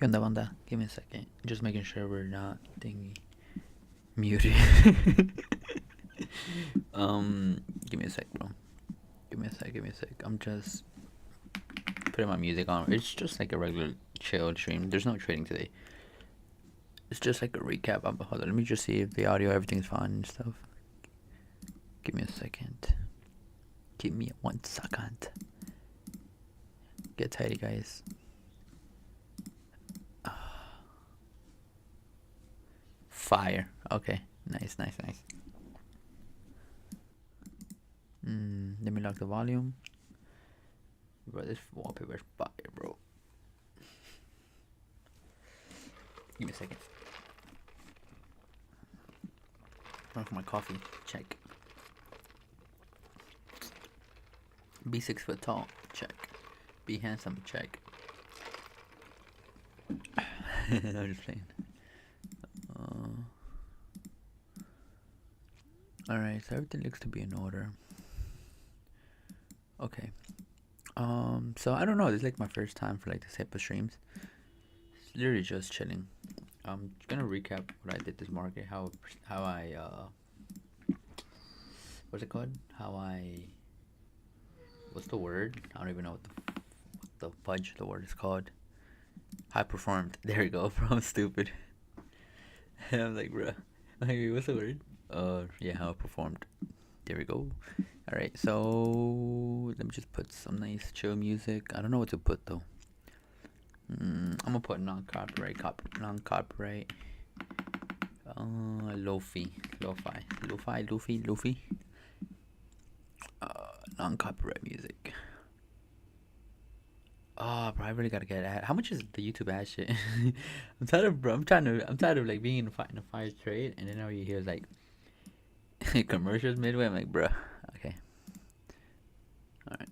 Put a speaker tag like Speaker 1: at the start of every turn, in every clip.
Speaker 1: ¿Qué onda, banda? Give me a second. Just making sure we're not thingy muted. Give me a sec, bro. Give me a sec. Give me a sec. I'm just putting my music on. It's just like a regular chill stream. There's no trading today. It's just like a recap. Hold on. Let me just see if the audio, everything's fine and stuff. Give me a second. Give me 1 second. Get tidy, guys. Fire. Okay. Nice. Let me lock the volume. Bro, this wallpaper is fire, bro. Give me a second. Run for my coffee. Check. Be 6 foot tall. Check. Be handsome. Check. I'm just playing. Alright, so everything looks to be in order. Okay. So I don't know. This is like my first time for like this type of streams. It's literally just chilling. I'm gonna recap what I did this market. How I what's it called? What's the word? I don't even know what the fudge the word is called. How I performed. There we go, bro. I'm stupid. I'm like, bro. Like, what's the word? Yeah, how I performed. There we go. Alright, so let me just put some nice chill music. I don't know what to put though. I'm gonna put non-copyright, non-copyright. Lo-fi. Non-copyright music. Oh, bro, I really gotta get ad. How much is the YouTube ad shit? I'm tired of like being in a fire trade, and then all you hear is like commercials midway. I'm like, bro, okay, all right,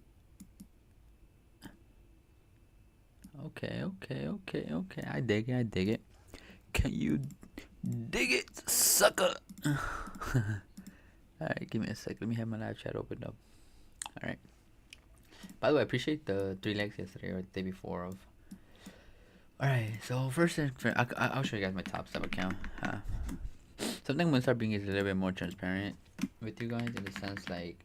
Speaker 1: okay. I dig it. Can you dig it, sucker? All right, give me a sec. Let me have my live chat opened up. All right. By the way, I appreciate the 3 likes yesterday or the day before of. Alright, so first, I'll show you guys my top step account. Something I'm gonna start being is a little bit more transparent with you guys in the sense like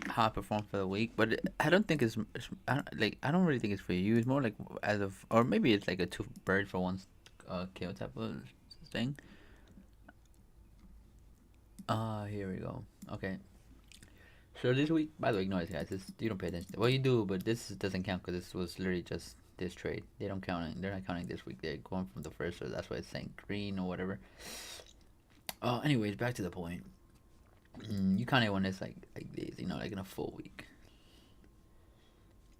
Speaker 1: how I perform for the week, but I don't think I don't really think it's for you. It's more like or maybe it's like a 2 bird for 1 kill type of thing. Here we go. Okay. So this week, by the way, ignore this, guys. You don't pay attention. Well, you do, but this doesn't count because this was literally just this trade. They're not counting this week. They're going from the first, so that's why it's saying green or whatever. Anyways, back to the point. You kind of want this like this, like in a full week.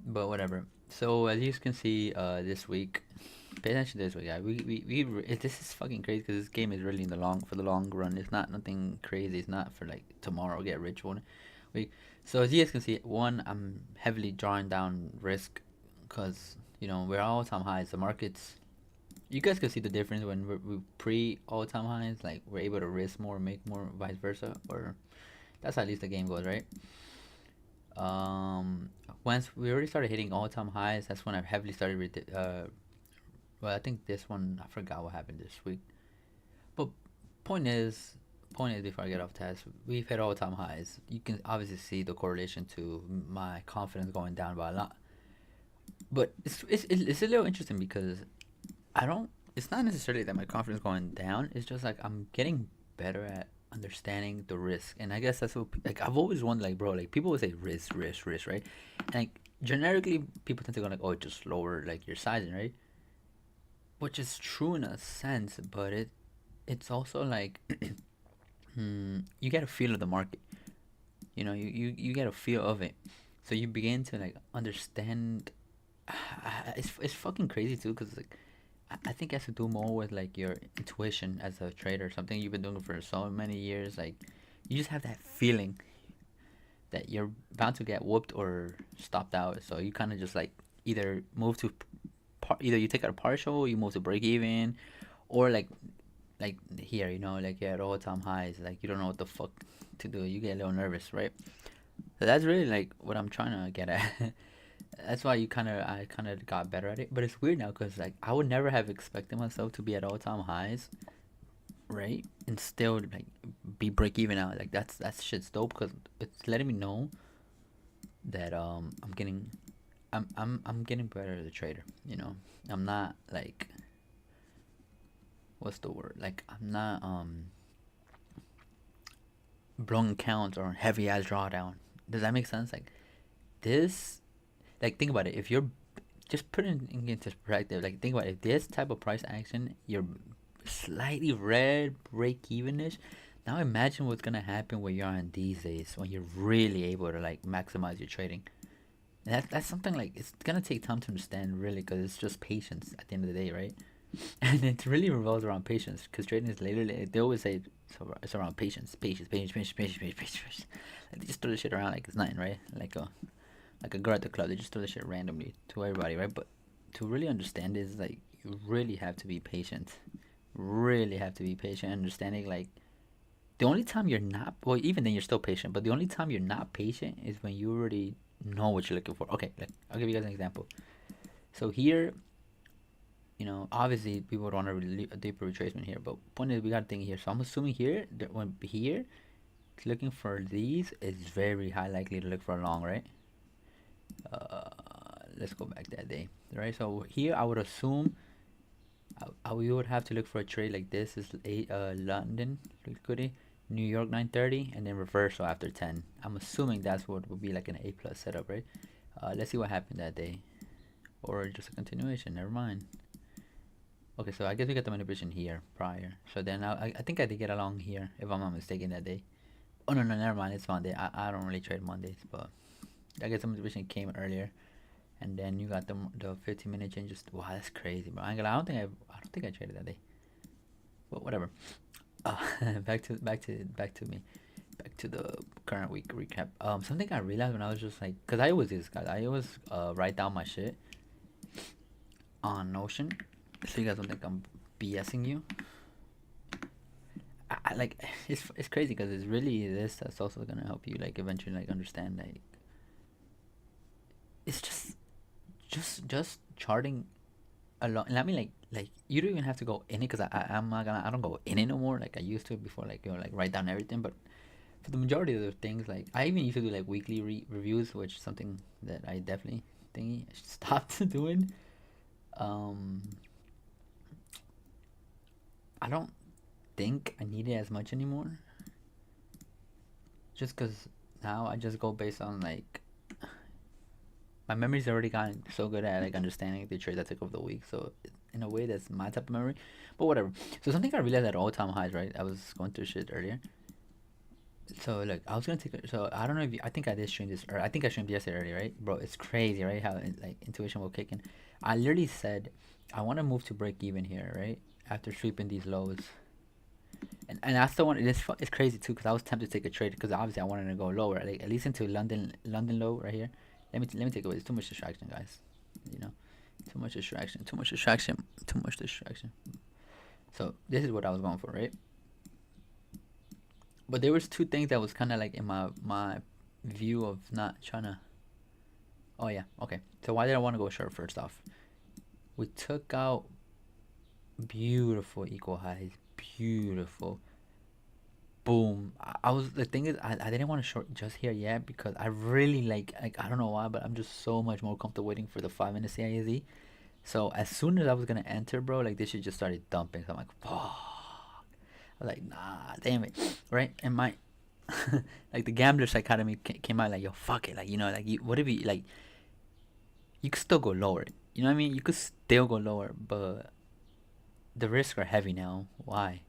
Speaker 1: But whatever. So as you can see, this week, pay attention to this week, guys. This is fucking crazy because this game is really for the long run. It's not nothing crazy. It's not for like tomorrow get rich one week. So as you guys can see, I'm heavily drawing down risk because we're all time highs. The markets, you guys can see the difference when we pre all time highs. Like we're able to risk more, make more, vice versa, or that's how at least the game goes, right? Once we already started hitting all time highs, that's when I heavily started. Well, I think this one I forgot what happened this week, but point is before I get off task, we've hit all time highs. You can obviously see the correlation to my confidence going down by a lot. But it's a little interesting because it's not necessarily that my confidence going down. It's just like I'm getting better at understanding the risk, and I guess that's what like I've always wondered, like, bro, like people would say risk, right? And like generically, people tend to go like, oh, just lower like your sizing, right? Which is true in a sense, but it's also like you get a feel of the market. You get a feel of it, so you begin to like understand. It's fucking crazy too, because like I think it has to do more with like your intuition as a trader, something you've been doing for so many years. Like you just have that feeling that you're about to get whooped or stopped out, so you kind of just like either move to either you take out a partial, you move to break even, or like here, like you're at all time highs, like you don't know what the fuck to do. You get a little nervous, right? So that's really like what I'm trying to get at. that's why I kind of got better at it. But it's weird now because like I would never have expected myself to be at all time highs, right? And still like be break even out. Like that's shit's dope because it's letting me know that I'm getting better as a trader. You know, I'm not like what's the word? Like I'm not blowing counts or heavy ass drawdown. Does that make sense? Like this, like think about it. If you're just put it into perspective, like think about it. If this type of price action, you're slightly red, break evenish. Now imagine what's gonna happen where you're on these days when you're really able to like maximize your trading. And that's something like it's gonna take time to understand really because it's just patience at the end of the day, right? And it really revolves around patience because trading is literally they always say it's around patience, patience. Like they just throw the shit around like it's nothing, right? Like a girl at the club, they just throw the shit randomly to everybody, right? But to really understand is like you really have to be patient, really have to be patient, understanding like the only time you're not well even then you're still patient, but the only time you're not patient is when you already know what you're looking for. Okay, like I'll give you guys an example. So here obviously people would want a deeper retracement here, but point is we got a thing here. So I'm assuming here that when here looking for these is very high likely to look for a long, right? Let's go back that day, right? So here I would assume we would have to look for a trade like this is London liquidity, New York 930, and then reversal after 10. I'm assuming that's what would be like an A plus setup, right? Let's see what happened that day, or just a continuation. Never mind. Okay, so I guess we got the manipulation here prior. So then I think I did get along here, if I'm not mistaken, that day. Oh, no, never mind. It's Monday. I don't really trade Mondays, but I guess the manipulation came earlier. And then you got the 15-minute changes. Wow, that's crazy, bro. I don't think I traded that day. But whatever. Uh, back to me. Back to the current week recap. Something I realized when I was just like, cause I always do this, guys. I always write down my shit on Notion, so you guys don't think I'm BSing you. I like it's crazy because it's really this that's also gonna help you like eventually like understand like it's just charting along. And I mean like you don't even have to go in it because I'm not gonna I don't go in it no more like I used to before like like write down everything. But for the majority of the things like I even used to do like weekly reviews, which is something that I definitely think I should stop doing. Um, I don't think I need it as much anymore. Just because now I just go based on like my memory's already gotten so good at like understanding the trades I took over the week. So in a way, that's my type of memory. But whatever. So something I realized at all time highs, right? I was going through shit earlier. So like I was gonna take. So I don't know if I think I did stream this, or I think I streamed yesterday earlier, right? Bro, it's crazy, right? How like intuition will kick in. I literally said I want to move to break even here, right? After sweeping these lows. And I still want it's crazy too because I was tempted to take a trade because obviously I wanted to go lower, like at least into London low right here. Let me take away. It's too much distraction, guys. You know, too much distraction. Too much distraction. Too much distraction. So this is what I was going for, right? But there was two things that was kind of like in my view of not trying to. Oh yeah, okay. So why did I want to go short? First off, we took out beautiful equal highs, beautiful. Boom. I was the thing is I didn't want to short just here yet because I really like I don't know why, but I'm just so much more comfortable waiting for the 5 minute CIZ. So as soon as I was gonna enter, bro, like this shit just started dumping. So I'm like, fuck. I was like, nah, damn it, right? And my like the gambler psychotomy came out like, yo, fuck it, like like what if you like you could still go lower, you know what I mean? You could still go lower, but the risks are heavy now. Why?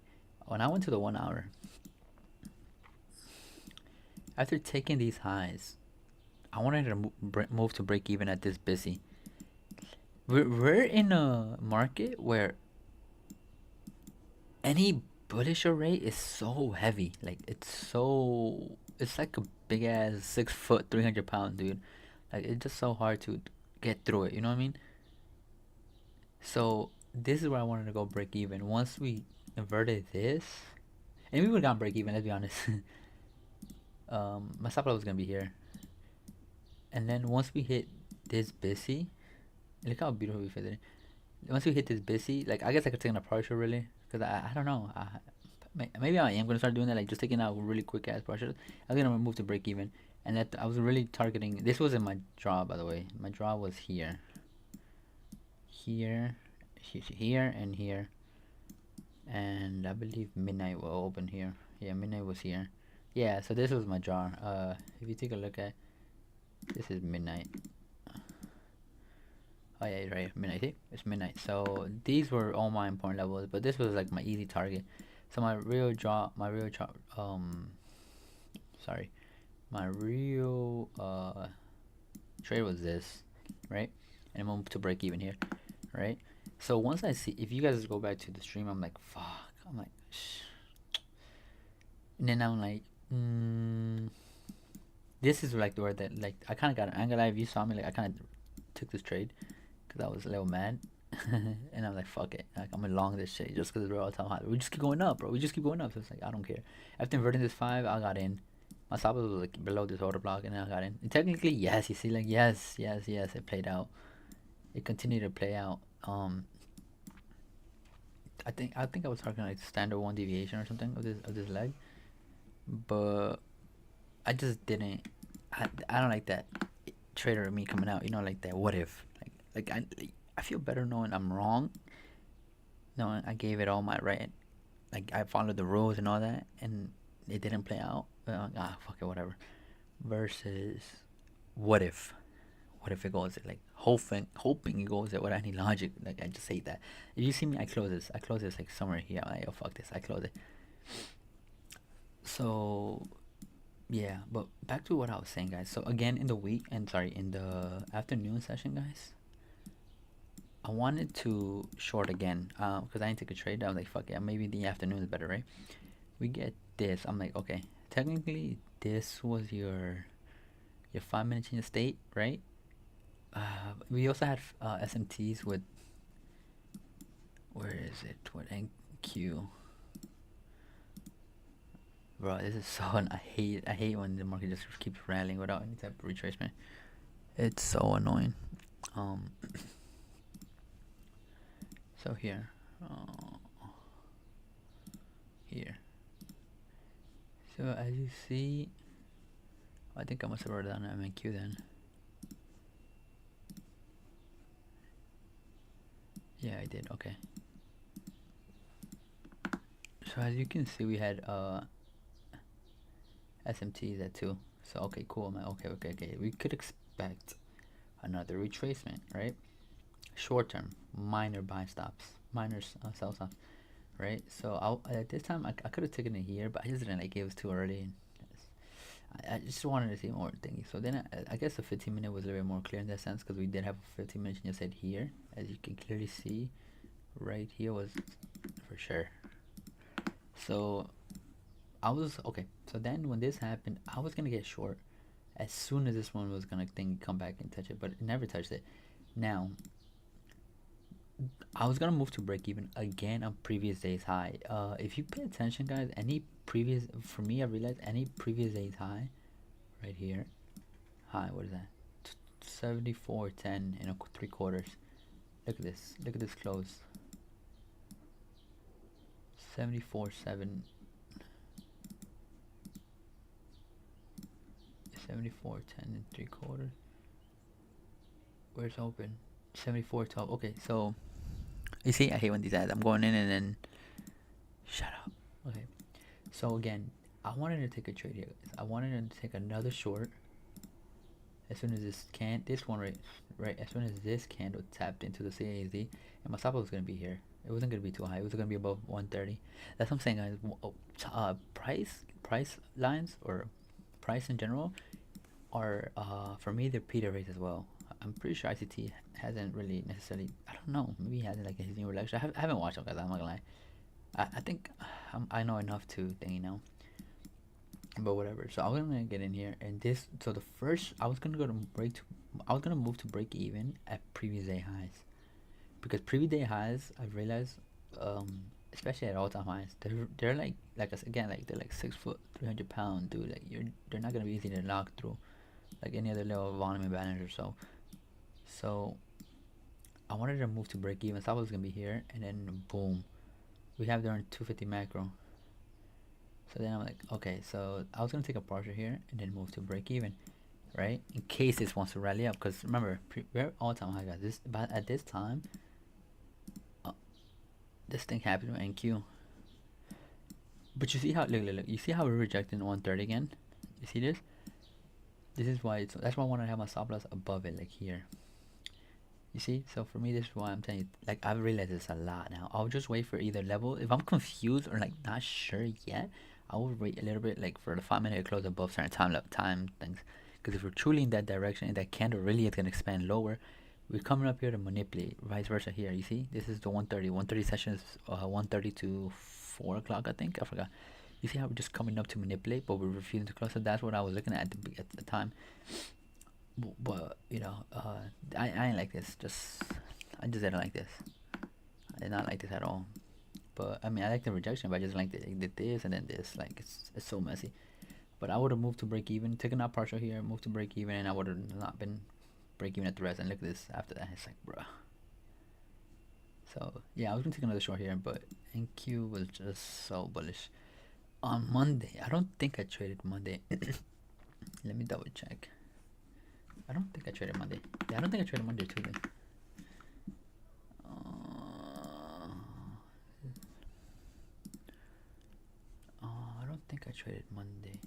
Speaker 1: When I went to the 1 hour, after taking these highs, I wanted to move to break even at this busy. We're in a market where any bullish array is so heavy. Like it's like a big ass 6 foot, 300 pound dude. Like it's just so hard to get through it. You know what I mean? So this is where I wanted to go break even. Once we inverted this, and we would have gone break even. Let's be honest. My stop loss was gonna be here, and then once we hit this busy, look how beautiful we fit it. Once we hit this busy, like I guess I could take in a partial really, because I don't know. Maybe I am gonna start doing that, like just taking out really quick ass partials. I think I'm gonna move to break even, and that I was really targeting. This was in my draw, by the way. My draw was here, here, here, and here, and I believe midnight will open here. Yeah, midnight was here. Yeah, so this was my draw. If you take a look at, this is midnight. Oh yeah, right, midnight. See? It's midnight. So these were all my important levels, but this was like my easy target. So sorry, my real trade was this, right? And I'm going to break even here, right? So once I see, if you guys go back to the stream, I'm like, fuck. I'm like, shh. And then I'm like, this is like the word that, like, I kind of got an angle. If you saw me, like, I kind of took this trade because I was a little mad. And I'm like, fuck it. Like, I'm gonna long this shit just because we're all time high. We just keep going up, bro. We just keep going up. So it's like, I don't care. After inverting this 5, I got in. My stop was like below this order block, and then I got in. And technically, yes, you see, like, yes, it played out. It continued to play out. I think I was talking like standard 1 deviation or something of this leg, but I just didn't. I don't like that trader of me coming out. You know, like that. What if? I feel better knowing I'm wrong. Knowing I gave it all my right. Like I followed the rules and all that, and it didn't play out. Fuck it, whatever. Versus, what if? What if it goes like hoping it goes there without any logic? Like I just hate that. If you see me, I close this. I close this like somewhere here. I'm like, oh fuck this. I close it. So yeah, but back to what I was saying, guys. So again, in the week and sorry, in the afternoon session, guys, I wanted to short again because I didn't take a trade. I was like, fuck yeah, maybe the afternoon is better, right? We get this. I'm like, okay, technically this was your 5 minutes in the state, right? We also had SMTs with, where is it? What NQ? Bro, this is so I hate when the market just keeps rallying without any type of retracement. It's so annoying. So here, here. So as you see, I think I must have wrote down MNQ then. Yeah, I did. Okay. So as you can see, we had SMTs at 2. So okay, cool. I'm like, okay. We could expect another retracement, right? Short term, minor buy stops, minor sell stops, right? So at this time, I could have taken it here, but I just didn't like it. It was too early. And I just wanted to see more things. So then I guess the 15-minute was a little bit more clear in that sense because we did have a 15-minute just said here, as you can clearly see, right here was for sure. So I was okay. So then when this happened, I was gonna get short as soon as this one was gonna come back and touch it, but it never touched it. Now I was gonna move to break even again on previous day's high. If you pay attention, guys, any previous for me, I realized any previous day's high, right here, high. What is that? 74.10 in 3/4. Look at this. Look at this close. 74.7. 74.10 in 3/4. Where's open? 74.12. Okay, so you see, I hate when these ads. I'm going in and then shut up. Okay, so again, I wanted to take a trade here, guys. I wanted to take another short as soon as this one right as soon as this candle tapped into the CAZ, and my stop was gonna be here. It wasn't gonna be too high. It was gonna be above 130. That's what I'm saying, guys. Price lines or price in general are for me they're Peter rates as well. I'm pretty sure ICT hasn't really necessarily. I don't know. Maybe he hasn't like his new lecture. I haven't watched it, guys. I'm not gonna lie. I think I know enough to think, but whatever. So I was gonna get in here, and this. So the first I was gonna I was gonna move to break even at previous day highs, because previous day highs I realized, especially at all time highs, they're like us again, like they're like 6 foot, 300 pound, dude. Like they're not gonna be easy to knock through, like any other little volume banners or so. So I wanted to move to break even. Stop loss is gonna be here, and then boom, we have there on 250 macro. So then I'm like, okay, so I was gonna take a partial here and then move to break even, right? In case this wants to rally up, because remember, we're all time high, guys. But at this time, uh, this thing happened with NQ. But you see how look, you see how we're rejecting 130 again? You see this? This is why that's why I want to have my stop loss above it, like here. You see? So for me, this is why I'm telling you, like, I've realized this a lot now. I'll just wait for either level. If I'm confused or like not sure yet, I will wait a little bit, like for the 5 minute to close above certain time things. Because if we're truly in that direction and that candle really is gonna expand lower, we're coming up here to manipulate. Vice versa here. You see? This is the 130. 130 sessions, 130 to 4 o'clock, I think. I forgot. You see how we're just coming up to manipulate, but we're refusing to close. So that's what I was looking at the time. But you know, I ain't like this. I just didn't like this. I did not like this at all. But I mean, I like the rejection, but I just like did this and then this. Like it's so messy. But I would have moved to break even, taken out partial here, moved to break even, and I would have not been break even at the rest. And look at this after that. It's like, bruh. So yeah, I was gonna take another short here, but NQ was just so bullish. On Monday, I don't think I traded Monday. Let me double check. I don't think I traded Monday. Yeah, I don't think I traded Monday too. I don't think I traded Monday.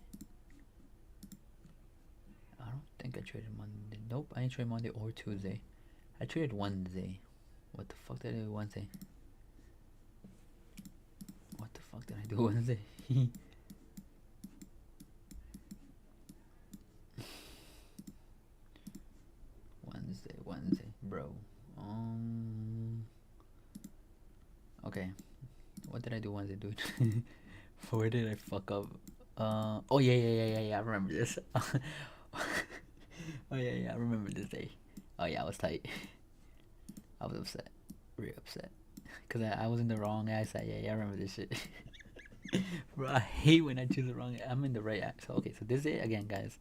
Speaker 1: I don't think I traded Monday. Nope, I didn't trade Monday or Tuesday. I traded Wednesday. What the fuck did I do Wednesday? What the fuck did I do Wednesday? Wednesday, bro. Okay. What did I do Wednesday, dude? Where did I fuck up? Oh yeah. I remember this. Oh yeah, I remember this day. Oh yeah, I was tight. I was upset, real upset, cause I was in the wrong side. Yeah, I remember this shit. Bro, I hate when I choose the wrong. I'm in the right act. So okay, so this day again, guys.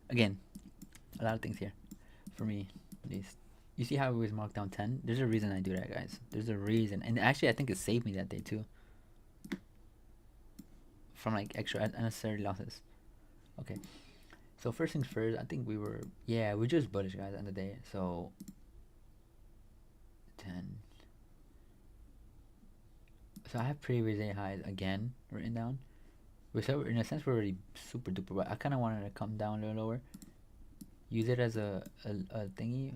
Speaker 1: Again, a lot of things here for me. At least you see how it was marked down 10. There's a reason I do that, guys. There's a reason, and actually, I think it saved me that day too. From like extra unnecessary losses. Okay, so first things first, I think we're just bullish, guys, on the day. So 10. So I have previous day highs again written down. So in a sense we're already super duper, but I kind of wanted to come down a little lower. Use it as a thingy,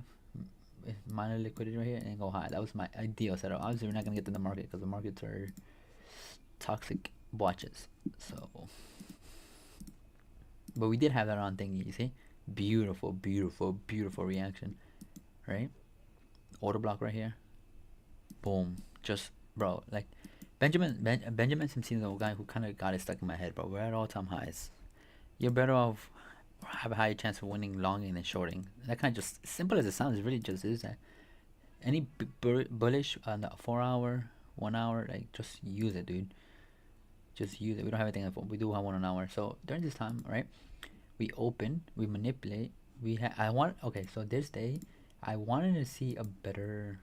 Speaker 1: minor liquidity right here, and go high. That was my ideal setup. Obviously, we're not gonna get to the market because the markets are toxic watches. So, but we did have that on thingy. You see, beautiful reaction, right? Order block right here. Boom. Just bro, like Benjamin Simpson is a guy who kind of got it stuck in my head, bro. We're at all-time highs. You're better off have a higher chance of winning longing than shorting. That kind of just simple as it sounds, it really just is that. Any bullish on the 4 hour, 1 hour, like just use it, dude. Just use it. We don't have anything on the phone. We do have one an hour. So during this time, right? We open, we manipulate. Okay. So this day, I wanted to see a better.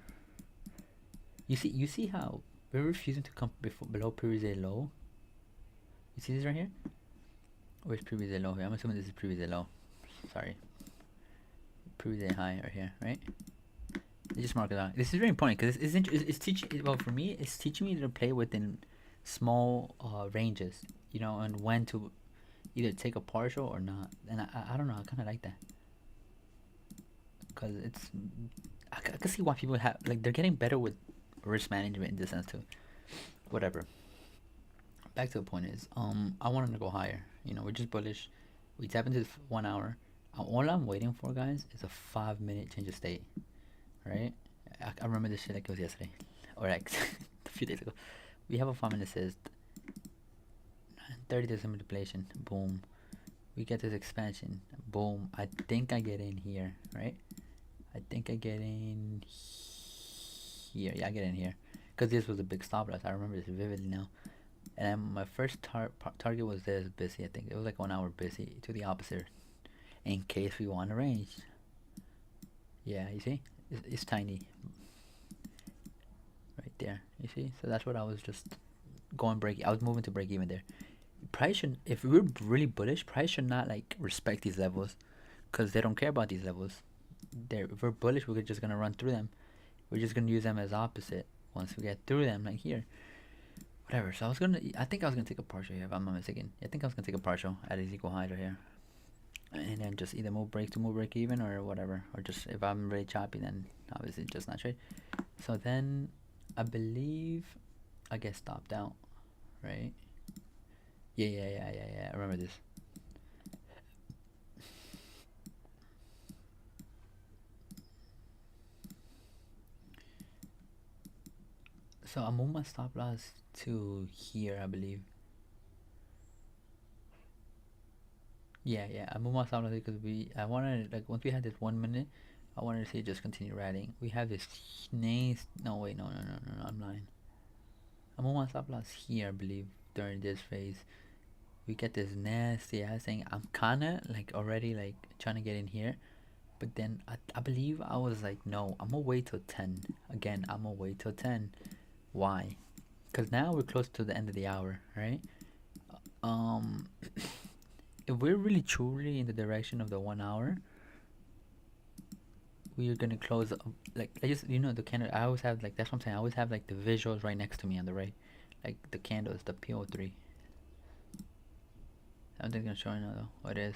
Speaker 1: You see how we're refusing to come below previous day low. You see this right here? Where's previous day low here? I'm assuming this is previous day low. Sorry. Previous day high right here, right? You just mark it out. This is very important because it's teaching. Well, for me, it's teaching me to play within small ranges, you know, and when to either take a partial or not. And I don't know. I kind of like that because I can see why people have like they're getting better with risk management in this sense too. Whatever. Back to the point is, I wanted to go higher. You know, we're just bullish. We tap into this 1 hour. All I'm waiting for, guys, is a 5 minute change of state. Right? I remember this shit like it was yesterday, or like a few days ago. We have a 5 minute says 30% manipulation. Boom. We get this expansion. Boom. I think I get in here, right? I think I get in here. Yeah, I get in here because this was a big stop loss. I remember this vividly now. And my first target was this busy. I think it was like 1 hour busy to the opposite, in case we want a range. Yeah, you see, it's tiny right there. You see, so that's what I was just going break. I was moving to break even there. Price should, if we're really bullish, price should not like respect these levels, because they don't care about these levels. If we're bullish, we're just gonna run through them. We're just gonna use them as opposite once we get through them, like here. Whatever. So I think I was gonna take a partial here if I'm not mistaken. I think I was gonna take a partial at these equal highs right here, and then just either move break to move break even or whatever, or just if I'm really choppy, then obviously just not trade. So then I believe I get stopped out, right? Yeah. I remember this. So I moved my stop loss to here, I believe. Yeah. I moved my stop loss because I wanted, like, once we had this 1 minute, I wanted to see it just continue riding. We have this nice. No, wait, no. I'm lying. I moved my stop loss here, I believe, during this phase. We get this nasty ass thing. I'm kinda like already like trying to get in here, but then I believe I was like, no, I'm gonna wait till 10. Again, I'm gonna wait till 10. Why? Because now we're close to the end of the hour, right? Um, if we're really truly in the direction of the 1 hour, we are gonna close. Like, I just, the candle. I always have, like, that's what I'm saying. I always have like the visuals right next to me on the right, like the candles, the PO3. I don't think it's gonna show now though. What it is.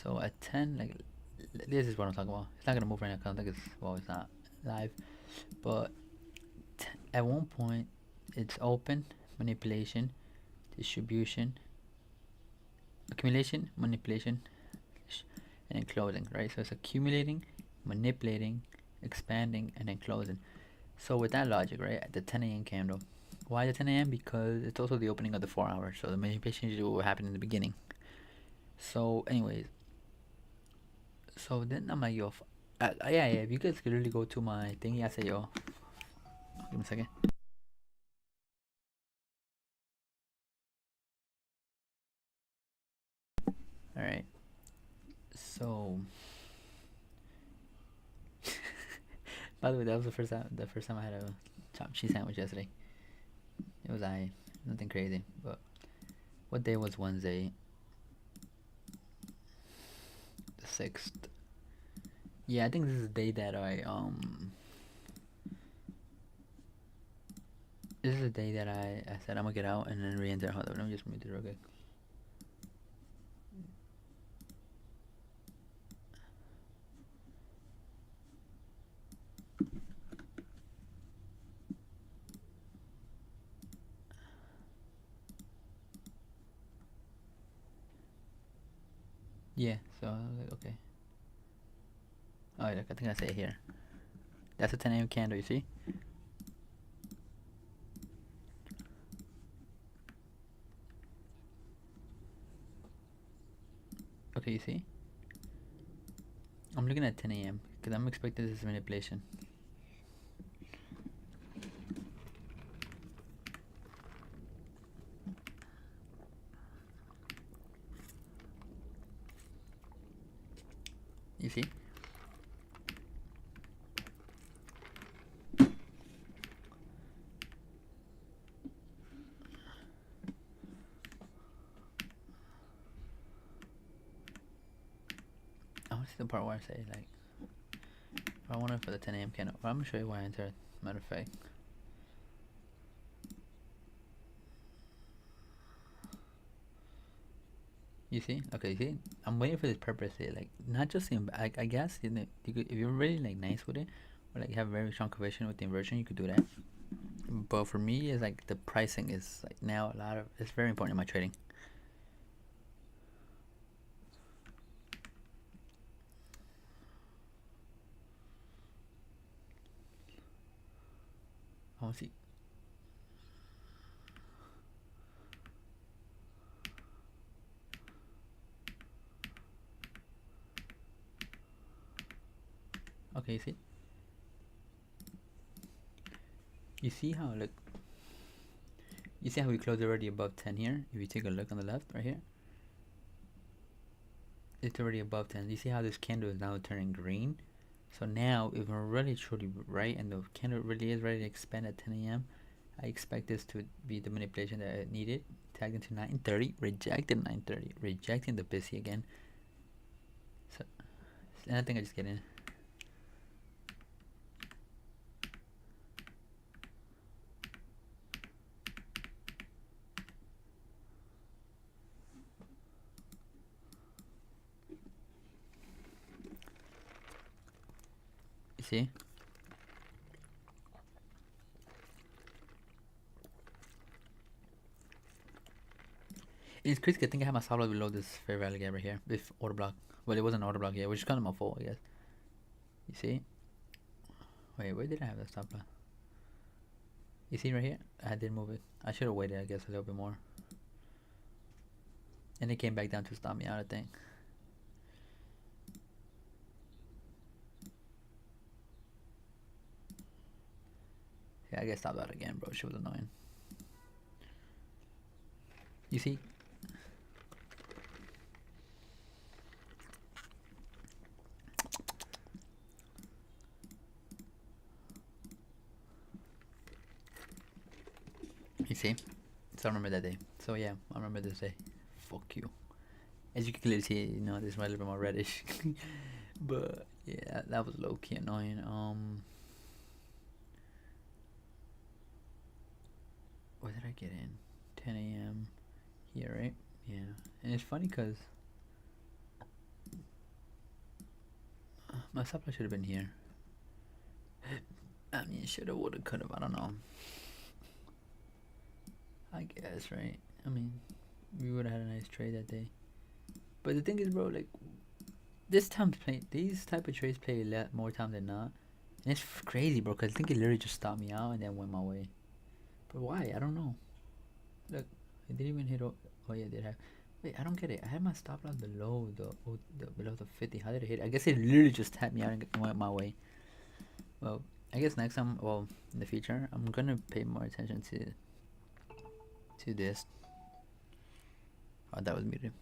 Speaker 1: So at 10, like, this is what I'm talking about. It's not gonna move right now because I don't think it's not live. But at one point, it's open, manipulation, distribution, accumulation, manipulation, and then closing, right? So it's accumulating, manipulating, expanding, and then closing. So with that logic, right, at the 10 a.m. candle, why the 10 a.m.? Because it's also the opening of the 4 hours. So the manipulation usually will happen in the beginning. So, anyways, so then I'm like, yo, yeah. If you guys could really go to my thingy, I say, yo, give me a second. All right. So, by the way, that was the first time I had a chopped cheese sandwich yesterday. It was nothing crazy. But what day was Wednesday? The 6th. Yeah, I think this is the day that this is the day that I said I'm gonna get out and then re-enter. Hold on, let me just mute this real quick. Yeah, so I was like, okay. Oh, yeah, I think I say it here. That's a 10 a.m. candle, you see? Okay, you see? I'm looking at 10 a.m. because I'm expecting this manipulation. You see? I want to see the part where I say, like, I want it for the 10 a.m. candle. But I'm gonna show you why I entered. Matter of fact. You see? Okay, you see? I'm waiting for this purposely. Like, not just in, I guess, if you're really, like, nice with it, or, like, you have very strong conviction with the inversion, you could do that. But for me, it's like the pricing is, like, now it's very important in my trading. I want to see. Okay, you see? You see how, like, you see how we closed already above 10 here? If you take a look on the left, right here, it's already above 10. You see how this candle is now turning green? So now, if we're really truly right and the candle really is ready to expand at 10 a.m., I expect this to be the manipulation that I needed. Tagged into 9:30, rejected 9:30, rejecting the busy again. So, and I think I just get in. You see? It's crazy. I think I had my stop loss below this fair value gap right here with order block. Well, it wasn't order block yet, which is kind of my fault, I guess. You see? Wait, where did I have that stop loss? You see right here? I didn't move it. I should have waited, I guess, a little bit more. And it came back down to stop me out, I think. Yeah, I guess stop out again, bro. She was annoying. You see? You see? So I remember that day. So yeah, I remember this day. Fuck you. As you can clearly see, you know, this might a little bit more reddish. But yeah, that was low key annoying. Where did I get in? 10 a.m. here, right? Yeah. And it's funny because my supply should have been here. I mean, shoulda, woulda, coulda, I don't know. I guess, right? I mean, we would have had a nice trade that day. But the thing is, bro, like, these type of trades play a lot more time than not. And it's crazy, bro, because I think it literally just stopped me out and then went my way. But why? I don't know. Look, it didn't even hit. Oh yeah, it did have. Wait, I don't get it. I had my stop loss below below the 50. How did it hit? I guess it literally just tapped me out and went my way. Well, I guess next time, well, in the future, I'm gonna pay more attention to this. Oh, that was muted.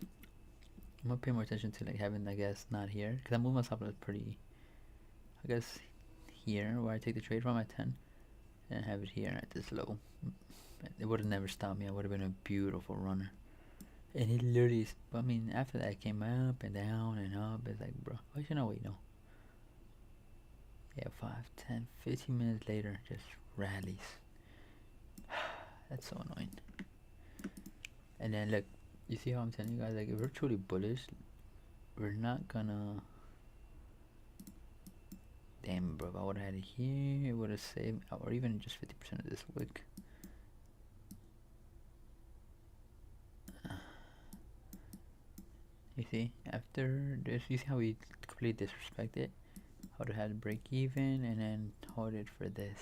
Speaker 1: I'm gonna pay more attention to like having, I guess, not here, because I moved my stop loss pretty, I guess, here where I take the trade from at 10, and have it here at this low. It would have never stopped me. I would have been a beautiful runner. And it literally, I mean, after that, it came up and down and up. It's like, bro, why should I wait? No. Yeah, 5, 10, 15 minutes later, just rallies. That's so annoying. And then, look, you see how I'm telling you guys, like, if we're truly bullish, we're not gonna. Damn, bro, if I would have had it here, it would have saved, or even just 50% of this wick. You see, after this, you see how we completely disrespect it? How to have to break even and then hold it for this.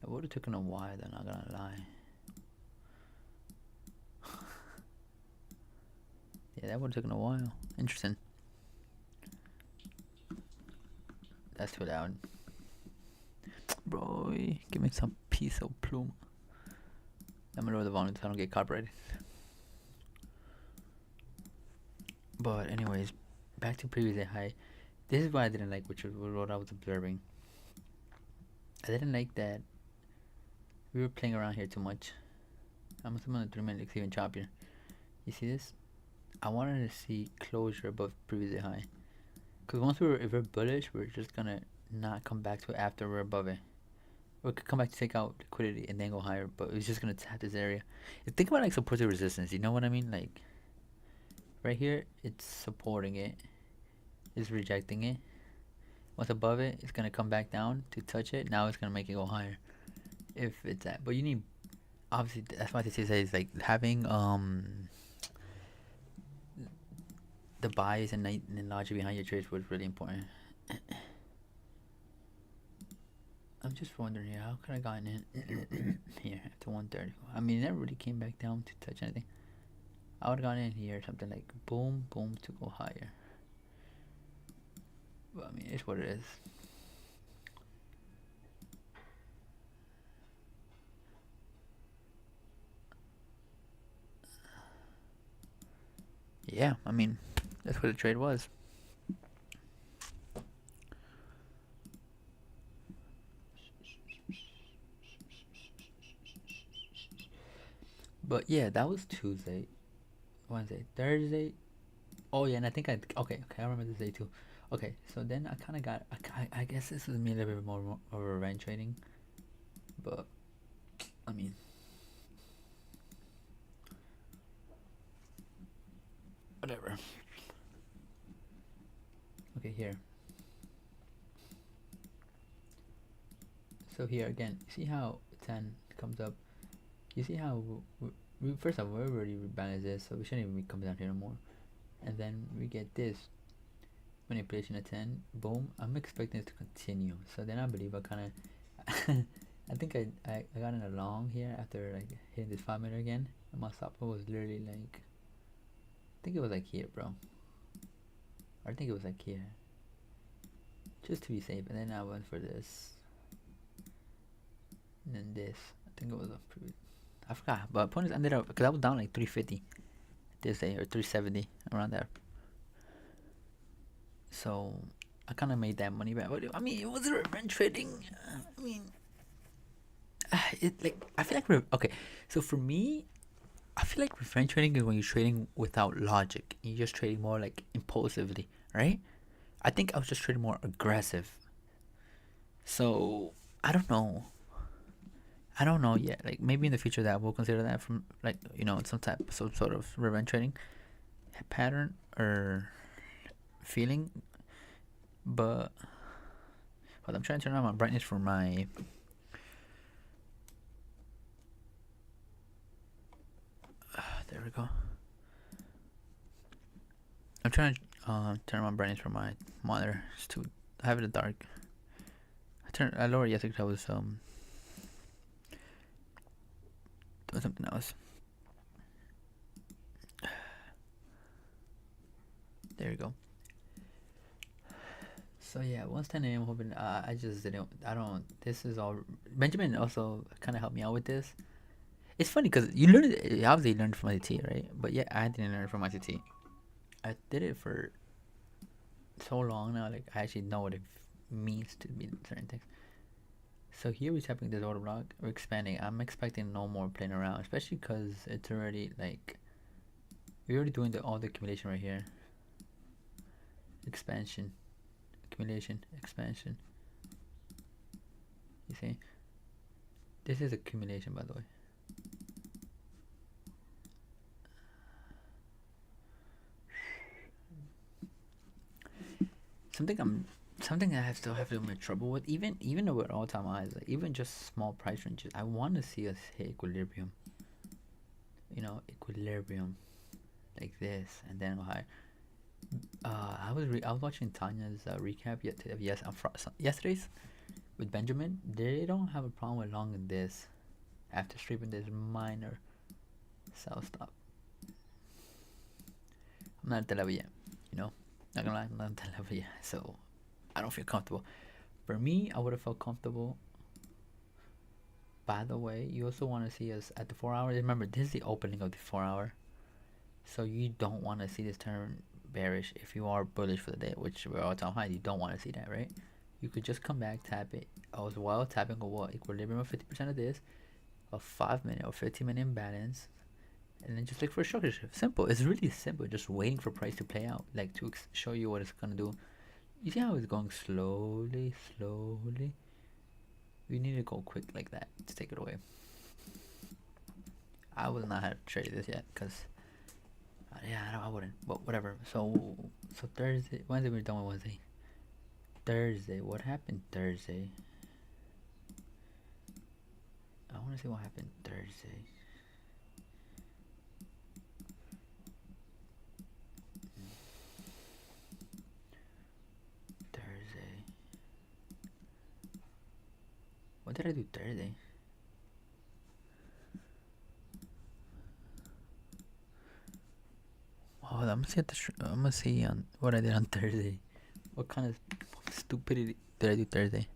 Speaker 1: It would have taken a while, though, not gonna lie. Yeah, that would have taken a while. Interesting. That's too loud. Bro, give me some piece of plume. I'm gonna lower the volume so I don't get copyrighted. But anyways, back to previous high. This is what I didn't like, which was what I was observing. I didn't like that we were playing around here too much. I'm assuming the 3 minutes even choppier. You see this? I wanted to see closure above previous high. Because once if we're bullish, we're just gonna not come back to it after we're above it. We could come back to take out liquidity and then go higher, but it's just gonna tap this area. Think about like supportive resistance. You know what I mean? Like right here, it's supporting it. It's rejecting it. Once above it, it's gonna come back down to touch it. Now it's gonna make it go higher. If it's that, but you need, obviously, that's why they say is like having the bias and logic behind your trades was really important. I'm just wondering here, how could I gotten in here after 130? I mean, it never really came back down to touch anything. I would have gone in here, something like boom, boom to go higher. But I mean, it's what it is. Yeah, I mean, that's what the trade was. But yeah, that was Tuesday, Wednesday, Thursday. Oh yeah, and I think okay, I remember this day too. Okay, so then I kind of got I guess this was me a little bit more of revenge trading, but I mean whatever. Okay, here. So here again, see how 10 comes up. You see how we first of all we already rebalanced this, so we shouldn't even be coming down here anymore. And then we get this manipulation at 10. Boom. I'm expecting it to continue. So then I believe I kind of I think I got in a long here after like hitting this 5 minute again. And my stop was literally like I think it was like here, bro. Or I think it was like here. Just to be safe. And then I went for this. And then this. I think it was a pretty I forgot. But opponents ended up because I was down like 350 this day or 370 around there. So I kind of made that money back. But I mean, it was revenge trading. I mean, it like I feel like okay. So for me, I feel like revenge trading is when you're trading without logic. You're just trading more like impulsively, right? I think I was just trading more aggressive. So I don't know. I don't know yet. Like maybe in the future that we'll consider that from like some sort of revenge trading pattern or feeling. But I'm trying to turn on my brightness for my there we go. I'm trying to turn on my brightness for my monitor. It's too I have it in the dark. I lowered it yesterday because I was doing something else. There we go. So yeah, once 10 a.m. hoping I just didn't I don't this is all Benjamin also kind of helped me out with this. It's funny because you learned obviously learned from ICT, right? But yeah, I didn't learn from ICT. I did it for so long now, like I actually know what it means to be certain things. So here we're tapping this order block, we're expanding. I'm expecting no more playing around, especially because it's already like we're already doing all the accumulation right here. Expansion, accumulation, expansion. You see, this is accumulation, by the way. Something I still have a little bit of trouble with, even though we're all-time highs, like even just small price ranges. I want to see us hit equilibrium. Equilibrium, like this, and then go higher. I was watching Tanya's recap yesterday's with Benjamin. They don't have a problem with long in this after stripping this minor sell stop. I'm not at that level yet, not gonna lie, I'm not at that level yet, so I don't feel comfortable. For me, I would have felt comfortable. By the way, you also want to see us at the 4 hour. Remember, this is the opening of the 4 hour, so you don't want to see this turn bearish. If you are bullish for the day, which we're all time high, you don't want to see that, right? You could just come back, tap it as well, tapping a what equilibrium of 50% of this, a 5 minute or 15 minute imbalance, and then just look for a structure shift. Simple. It's really simple. Just waiting for price to play out, like to show you what it's gonna do. You see how it's going slowly, slowly. We need to go quick like that to take it away. I will not have traded this yet because I wouldn't. But whatever. So Thursday, Wednesday we're done with Wednesday. Thursday, what happened Thursday? I want to see what happened Thursday. Thursday. What did I do Thursday? Oh, I'm gonna see on what I did on Thursday. What kind of stupidity did I do Thursday?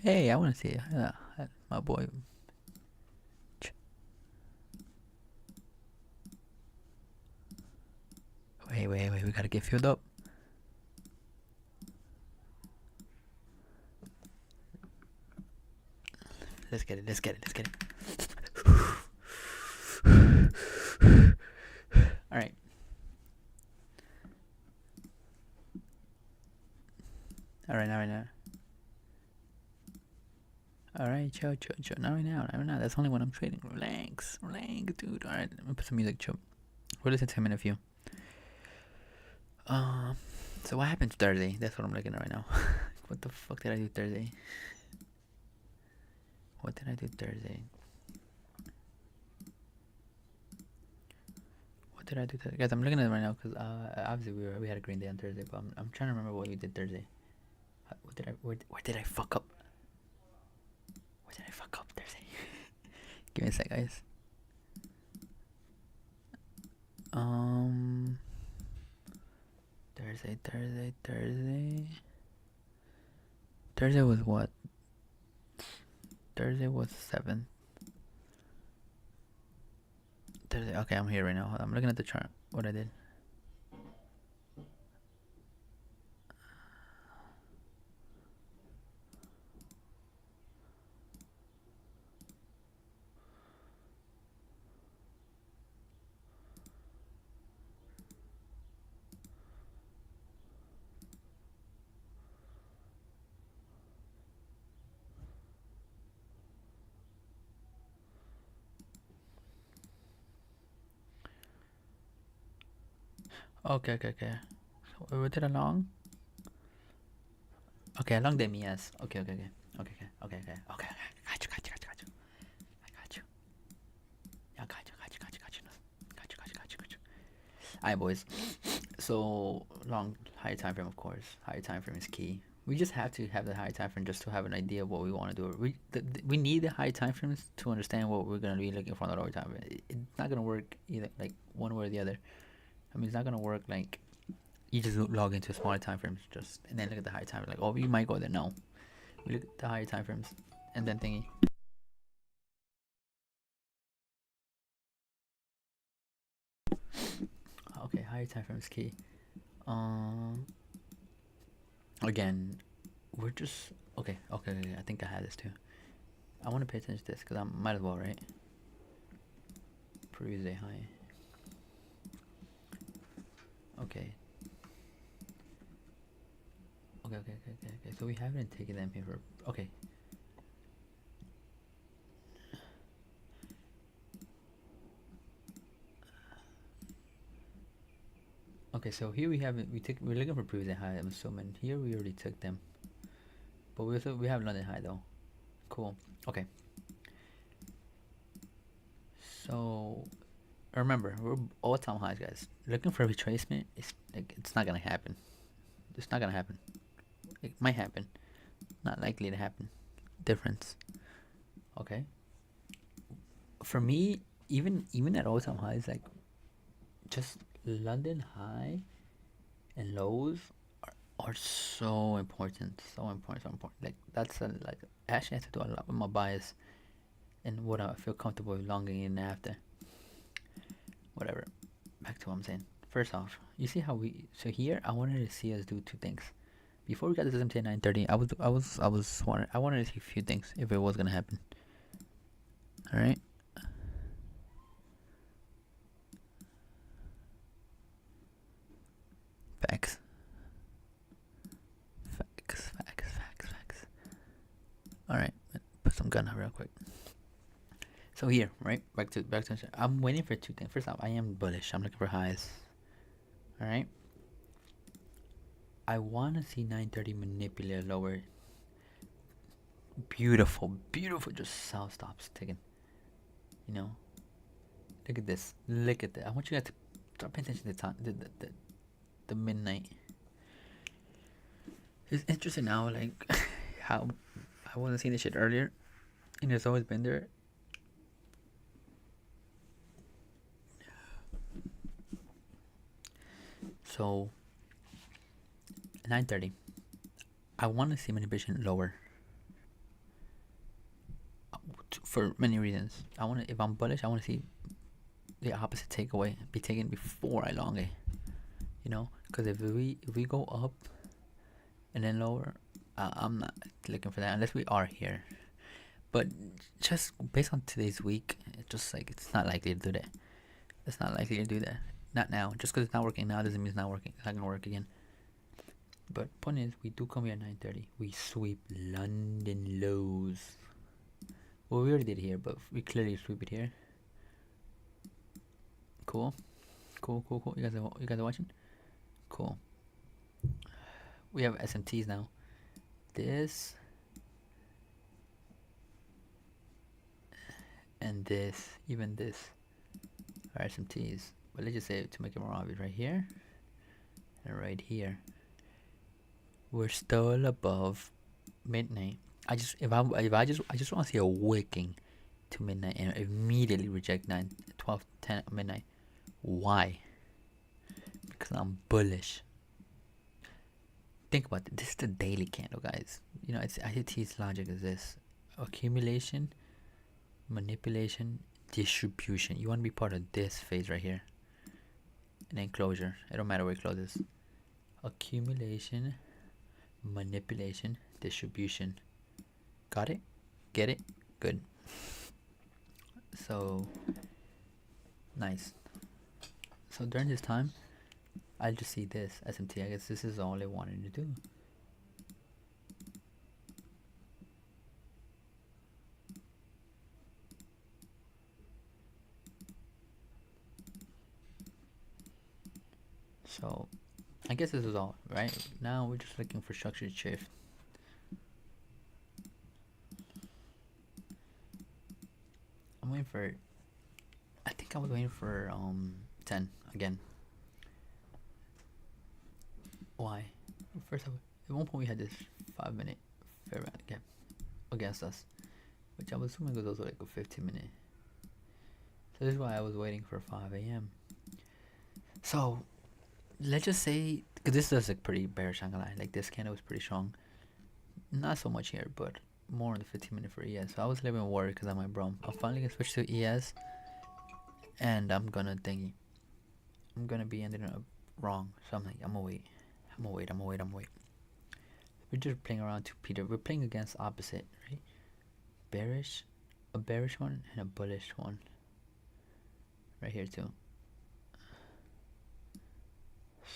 Speaker 1: Hey, I want to see it. Yeah, my boy. Wait. we gotta get filled up. Let's get it. Let's get it. Let's get it. All right. All right. Now. All right, chill. Not right now. That's only when I'm trading. Relax, dude. All right, let me put some music. Chill. We'll listen to him in a few. So what happened Thursday? That's what I'm looking at right now. What the fuck did I do Thursday? What did I do Thursday? Guys, I'm looking at it right now because obviously we had a green day on Thursday, but I'm trying to remember what we did Thursday. Where did I fuck up? Where did I fuck up Thursday? Give me a sec, guys. Thursday was what? Thursday was 7th. Thursday. Okay, I'm here right now. I'm looking at the chart. What I did. Okay. So we did a long. Okay, a long day, yes. Okay. Got you. I got you. Alright, boys. So long higher time frame, of course. Higher time frame is key. We just have to have the high time frame just to have an idea of what we want to do. We need the high time frames to understand what we're gonna be looking for on the lower time frame. It's not gonna work either, like one way or the other. I mean, it's not gonna work like you just log into smaller time frames just and then look at the higher time frame. Like, oh, you might go there. No, we look at the higher time frames and then thingy. Okay, higher time frame is key. Again, we're just okay. I think I had this too. I want to pay attention to this because I might as well, right? Previous day high. Okay. So we haven't taken them here for okay. Okay, so here we haven't. We're looking for previous day high. I'm assuming here we already took them, but we have London high though. Cool. Okay. So remember, we're all-time highs, guys. Looking for retracement is like it's not gonna happen. It's not gonna happen. It might happen. Not likely to happen. Difference. Okay. For me, even at all-time highs, like just London high and lows are so important. So important. Like that's like I actually have to do a lot with my bias and what I feel comfortable with longing in after. Whatever. Back to what I'm saying. First off, you see how so here I wanted to see us do two things. Before we got to 9:30, I wanted to see a few things if it was gonna happen. All right. Facts. All right, put some gun out real quick. So here, right, back to. I'm waiting for two things. First off, I am bullish. I'm looking for highs. All right. I want to see 9:30 manipulate lower. Beautiful, just south stops ticking. You know, look at this. Look at that. I want you guys to start paying attention to the time, the midnight. It's interesting now, like how I wasn't seeing this shit earlier, and it's always been there. So 9:30. I want to see manipulation lower. For many reasons. If I'm bullish, I want to see the opposite takeaway be taken before I elongate. You know, because if we go up and then lower, I'm not looking for that unless we are here. But just based on today's week, it's just like it's not likely to do that. It's not likely to do that. Not now. Just because it's not working now doesn't mean it's not working. It's not gonna work again. But point is, we do come here at 9:30. We sweep London lows. Well, we already did here, but we clearly sweep it here. Cool, cool, cool, cool. You guys are watching. Cool. We have SMTs now. This and this, even this, are SMTs. But let's just say to make it more obvious, right here and right here, we're still above midnight. I just want to see a wicking to midnight and immediately reject 9, 12, 10 midnight. Why? Because I'm bullish. Think about it. This is the daily candle, guys. You know, it's ICT's logic is this: accumulation, manipulation, distribution. You want to be part of this phase right here, and then closure. It don't matter where it closes. Accumulation, manipulation, distribution. Got it? Get it? Good. So nice. So during this time, I'll just see this SMT. I guess this is all I wanted to do. So I guess this is all, right? Now we're just looking for structured shift. I'm waiting for, I think I was waiting for 10 again. Why? First of all, at one point we had this 5-minute fair round gap against us, which I was assuming was also like a 15-minute. So this is why I was waiting for 5 a.m. So let's just say, because this is like pretty bearish, I'm gonna lie. Like this candle was pretty strong. Not so much here, but more in the 15-minute for ES. So I was a little bit worried because I'm like, bro, I'm finally gonna switch to ES, and I'm gonna be ending up wrong. So I'm like, I'm gonna wait. We're just playing around to Peter. We're playing against opposite, right? A bearish one and a bullish one. Right here too.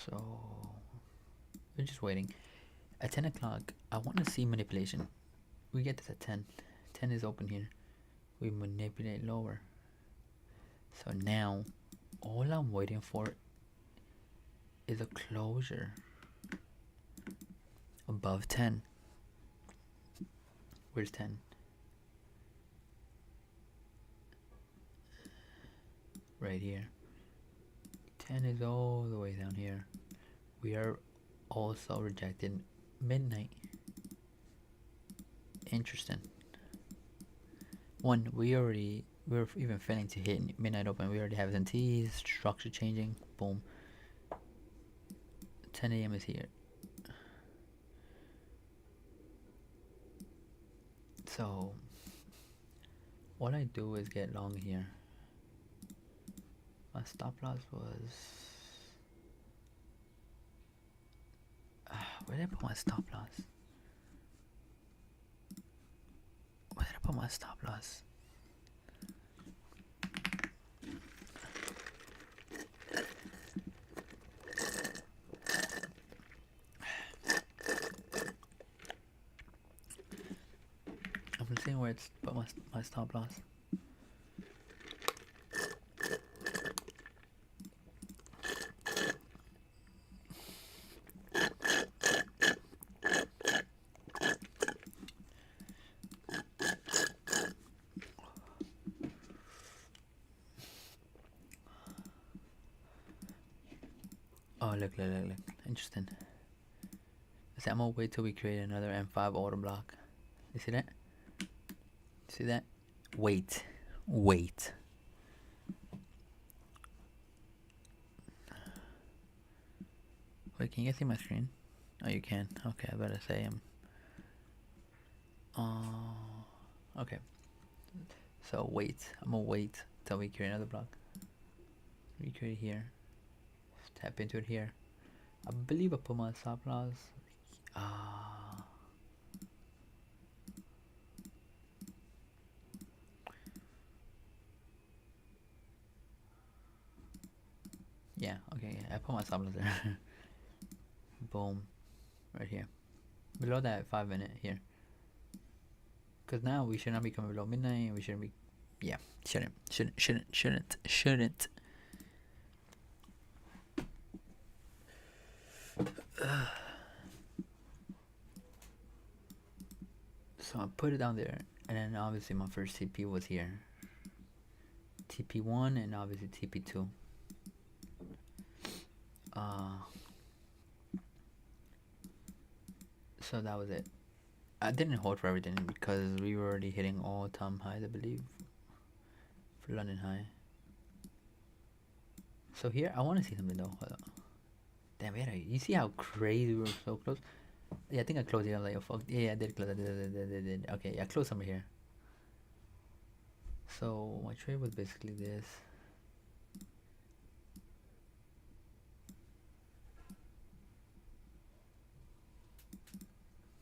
Speaker 1: So we're just waiting. At 10 o'clock, I want to see manipulation. We get this at 10. 10 is open here. We manipulate lower. So now, all I'm waiting for is a closure above 10. Where's 10? Right here. 10 is all the way down here. We are also rejected midnight. Interesting. One, we're even failing to hit midnight open. We already have SMTs, structure changing, boom. 10 a.m. is here. So what I do is get long here. My stop loss was where did I put my stop loss? Where did I put my stop loss? I'm seeing where it's put my stop loss. Oh, look. Interesting. So I'm gonna wait till we create another M5 order block. You see that? See that? Wait. Wait, can you guys see my screen? Oh, you can. Okay, I better say okay. So wait. I'm gonna wait till we create another block. Recreate here. Tap into it here. I believe I put my stop loss. Ah, yeah. Okay, yeah, I put my stop loss there. Boom, right here, below that 5 minute here. Cause now we should not be coming below midnight. We shouldn't be. Yeah, shouldn't. So I put it down there, and then obviously my first TP was here. TP1 and obviously TP2. So that was it. I didn't hold for everything because we were already hitting all-time highs, I believe, for London High. So here, I want to see something though. Hold on. Damn, you see how crazy we were so close? Yeah, I think I closed here. I'm like, oh, fuck. Yeah, I did close. I did. Okay, yeah, I closed somewhere here. So my trade was basically this.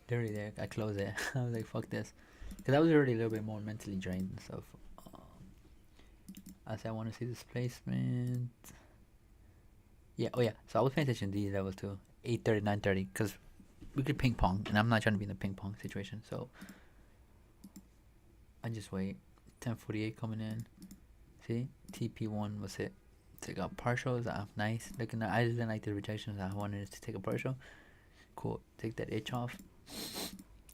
Speaker 1: Literally there, I closed it. I was like, fuck this. Because I was already a little bit more mentally drained and stuff. I said, I want to see this placement. Yeah, oh yeah. So I was paying attention to these levels too. 8:30, 9:30. Because we could ping pong. And I'm not trying to be in a ping pong situation. So I just wait. 10:48 coming in. See? TP1 was hit. Take out partials. Nice. Looking at, I didn't like the rejections. I wanted to take a partial. Cool. Take that itch off.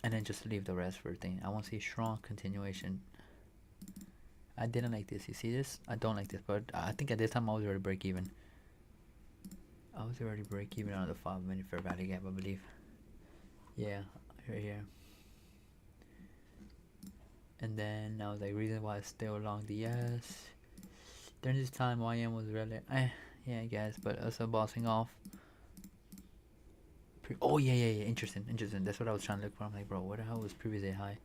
Speaker 1: And then just leave the rest for a thing. I want to see strong continuation. I didn't like this. You see this? I don't like this, but I think at this time I was already break even. I was already break even on the 5 minute fair value gap, I believe. Yeah, right here. And then I was like, reason why it's still long the yes. During this time, YM was really, yeah, I guess, but also bossing off. Oh yeah, interesting. That's what I was trying to look for. I'm like, bro, what the hell was previously high?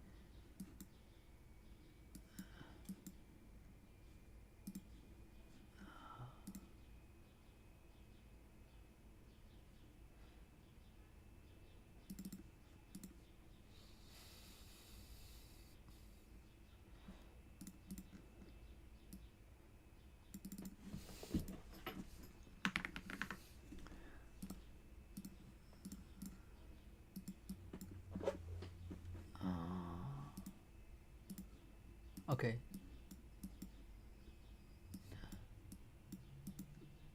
Speaker 1: Okay.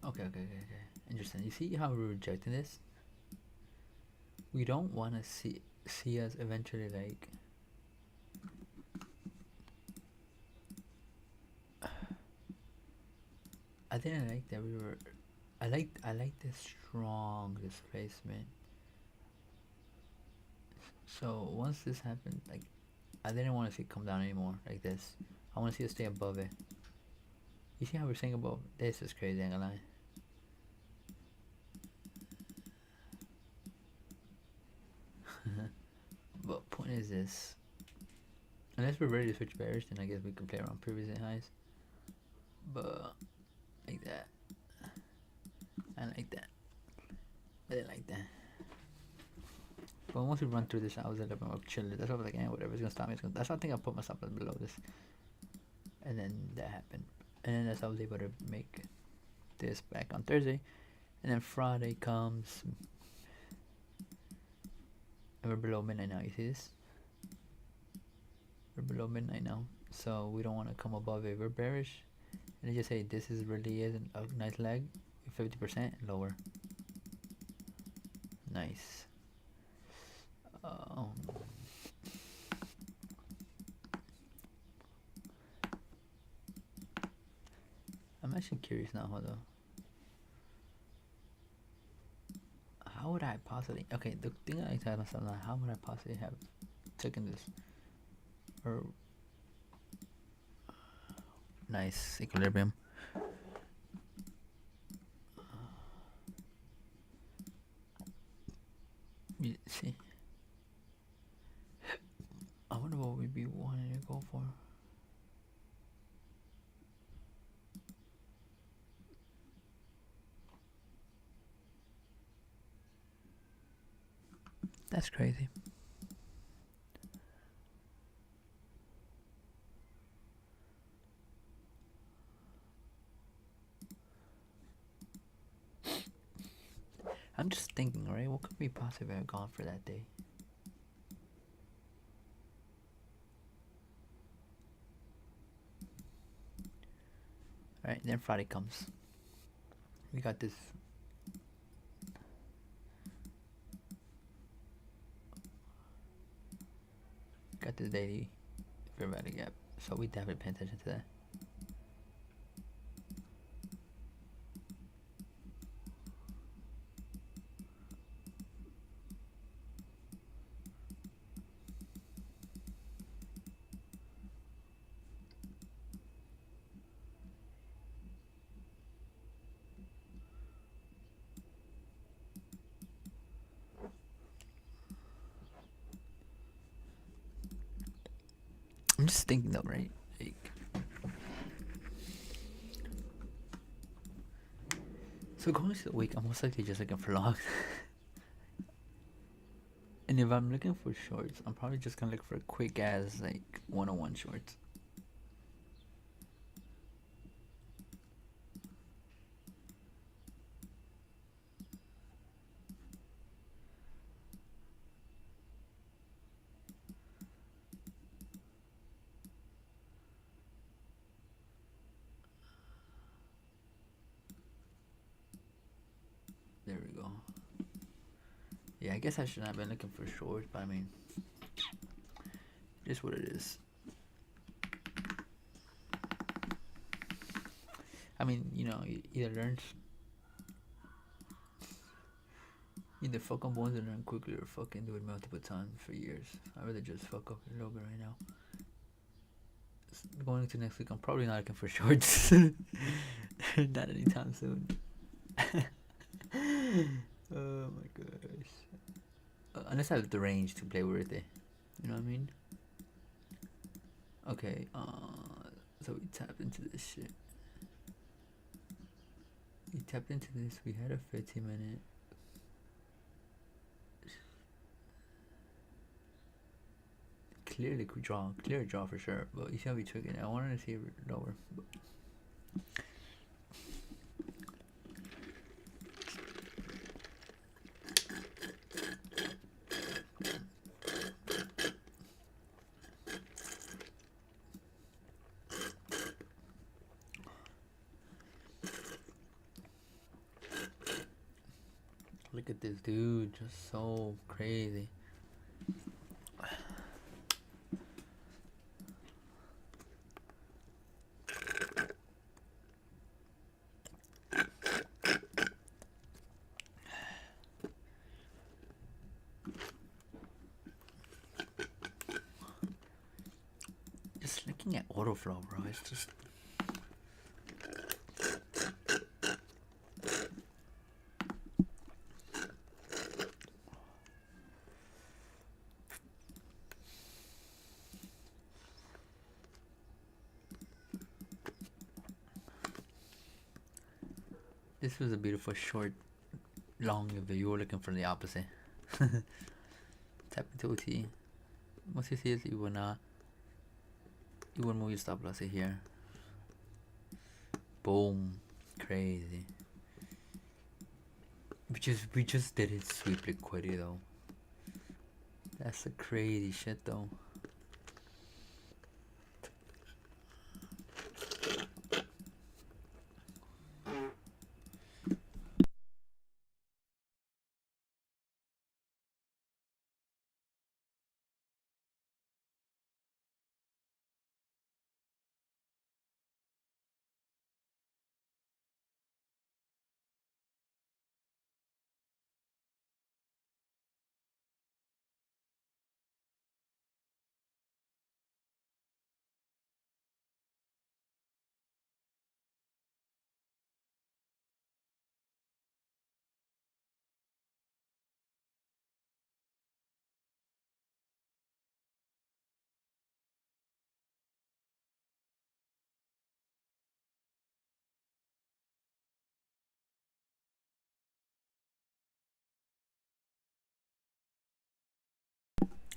Speaker 1: Okay. Interesting. You see how we're rejecting this? We don't want to see us eventually like. I didn't like that we were. I like this strong displacement. So once this happened, like, I didn't want to see it come down anymore like this. I want to see it stay above it. You see how we're saying above? This is crazy, ain't gonna lie. But point is this. Unless we're ready to switch bearish, then I guess we can play around previous highs. But like that. I like that. I didn't like that. But once we run through this, I was a little bit more chill. That's why I was like, whatever, it's gonna stop me. That's why I think I put myself below this. And then that happened. And then that's how I was able to make this back on Thursday. And then Friday comes. And we're below midnight now. You see this? We're below midnight now. So we don't want to come above it. We're bearish. And they just say this is really isn't a nice leg. 50% lower. Nice. I'm actually curious now. Hold on. How would I possibly? Okay, the thing I tell myself now, how would I possibly have taken this? Or nice equilibrium. You see, I wonder what we'd be wanting to go for. That's crazy. I'm just thinking, right? What could we possibly have gone for that day? Right, then Friday comes. We got this daily Everybody gap. So we definitely pay attention to that. I'm just thinking though, right? Like, so going to the week, I'm most likely just looking for logs. And if I'm looking for shorts, I'm probably just gonna look for quick as like 101 shorts. There we go. Yeah, I guess I should not have been looking for shorts, but I mean, just what it is. I mean, you either fuck on ones and learn quickly or fucking do it multiple times for years. I'd rather just fuck up a little bit right now. Going into next week, I'm probably not looking for shorts. Not anytime soon. Oh my gosh. Unless I have the range to play with it. You know what I mean? Okay, so we tapped into this shit. We tapped into this. We had a 15-minute. Clearly could draw. Clear draw for sure. But you see how we took it. I wanted to see it lower. But look at this dude. Just so crazy. Just looking at auto flow, bro. It's just. This was a beautiful short, long if you were looking for the opposite. Tap into OT. Once you see it, you will move your stop loss here. Boom. Crazy. We just did it sweep liquidity though. That's the crazy shit though.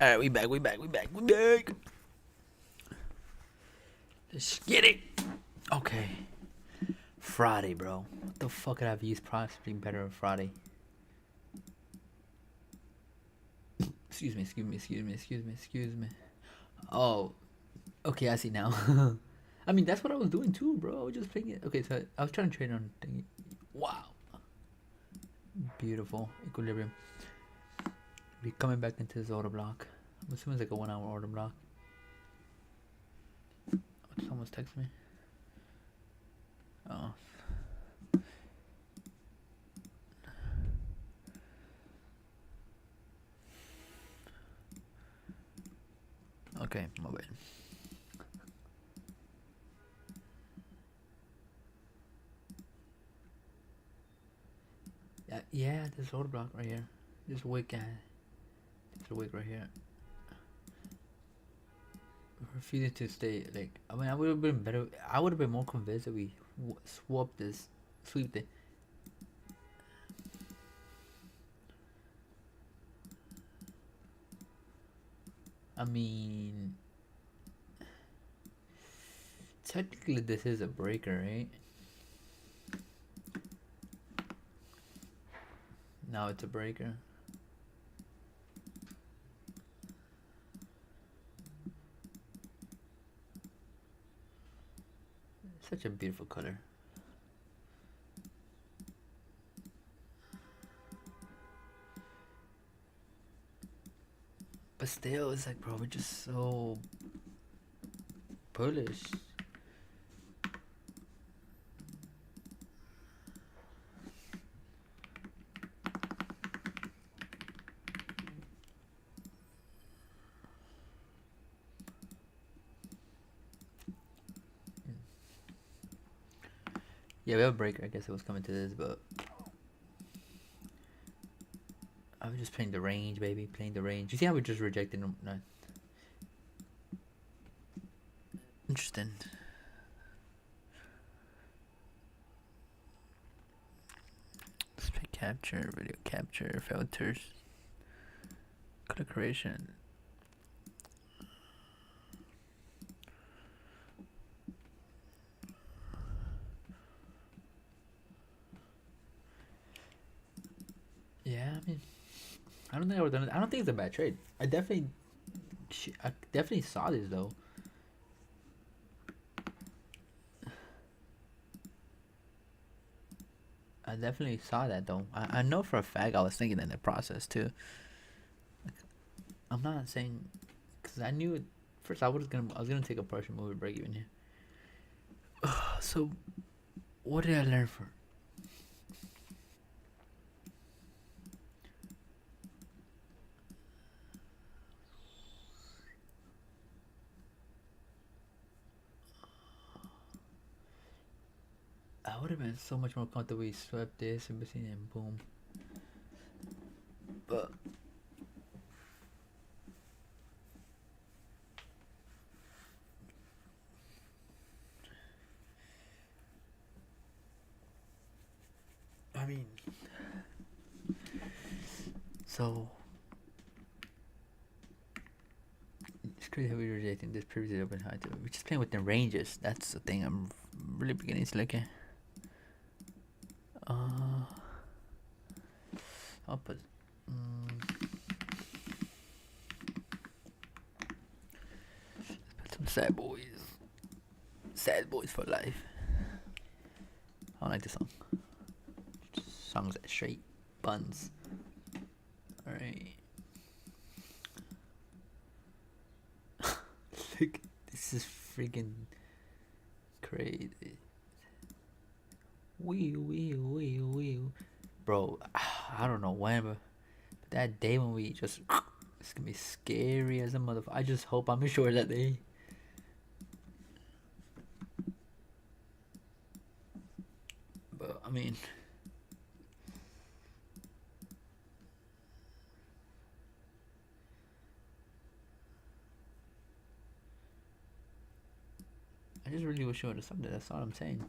Speaker 1: Alright, we back, we back, we back, we back. Let's get it. Okay. Friday, bro. What the fuck could I have used possibly better on Friday? Excuse me, excuse me, excuse me, excuse me, excuse me. Oh, okay, I see now. I mean, that's what I was doing too, bro. I was just playing it. Okay, so I was trying to trade on thingy. Wow. Beautiful. Equilibrium. Be coming back into this order block. I'm assuming it's like a 1 hour order block. Someone's texting me. Oh. Okay, my bad. Yeah, this order block right here. This wick guy. There's a wick right here. Refusing to stay. Like, I mean, I would have been better. I would have been more convinced that we sweep this. I mean, technically this is a breaker, right? Now it's a breaker. Such a beautiful color. But still, it's like, bro, we're just so bullish. Yeah, we have a breaker. I guess it was coming to this, but I was just playing the range, baby. Playing the range. You see how we just rejected them? No. Interesting. Display capture, video capture, filters, color creation. Yeah, I mean, I don't think I would done it. I don't think it's a bad trade. I definitely saw this though. I definitely saw that though. I know for a fact I was thinking in the process too. I'm not saying, cause I knew it. First, I was gonna take a partial move break even here. So, what did I learn from? I would have been so much more comfortable. We swept this and boom. But I mean, so it's crazy how we're rejecting this previously open high. We're just playing with the ranges. That's the thing I'm really beginning to look at. I'll put. Put some sad boys. Sad boys for life. I don't like this song. Songs that straight buns. Alright. Look, this is freaking crazy. Wee. Bro, I don't know when, but that day when we just. It's gonna be scary as a motherfucker. I just hope I'm sure that day. But, I mean. I just really wish I would have subbed it. That's all I'm saying.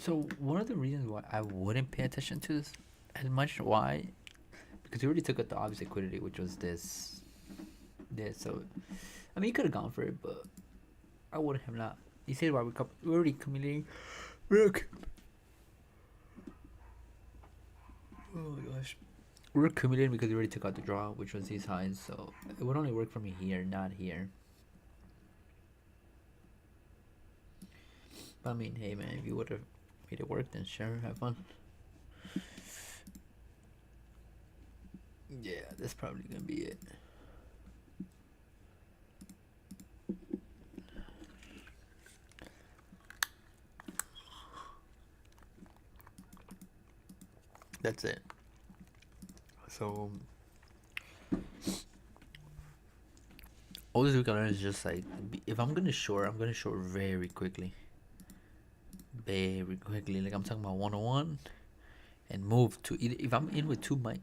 Speaker 1: So one of the reasons why I wouldn't pay attention to this as much, why? Because we already took out the obvious liquidity, which was this. So I mean, you could have gone for it, but I wouldn't have not. You say why we're already accumulating. Oh my gosh. We're accumulating because we already took out the draw, which was these highs. So it would only work for me here, not here. But I mean, hey man, if you would have made it work, then sure, have fun. Yeah, that's probably gonna be it. That's it. So all this week I learned is just like, if I'm gonna short, I'm gonna short very quickly. Very quickly. Like I'm talking about 101 and move to either, if I'm in with two micros.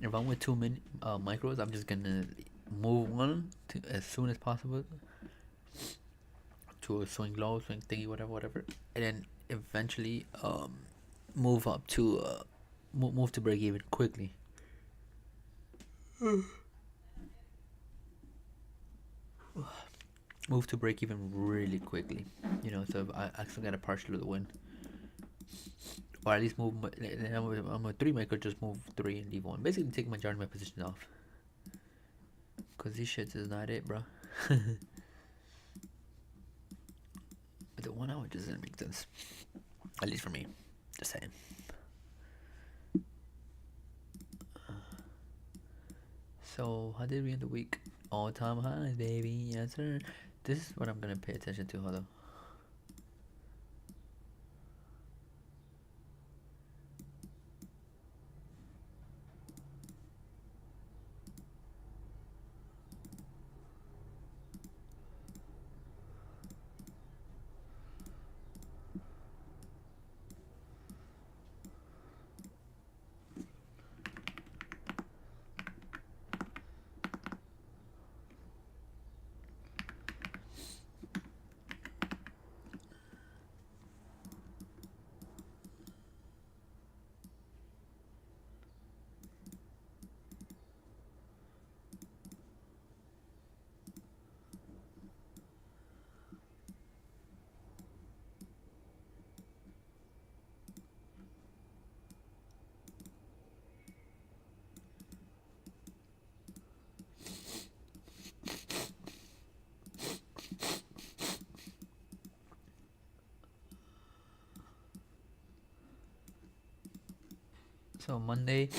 Speaker 1: If I'm with two micros, I'm just gonna move one to as soon as possible to a swing low, swing thingy, whatever, and then eventually move up to move to break even quickly. Move to break even really quickly, so I actually got a partial of the win, or at least move. I'm a three maker, just move three and leave one. Basically, take majority of my positions off, cause this shit is not it, bro. But the 1 hour just doesn't make sense, at least for me. Just saying. So how did we end the week? All time high, baby. Yes, sir. This is what I'm gonna pay attention to. Hold on. So Monday,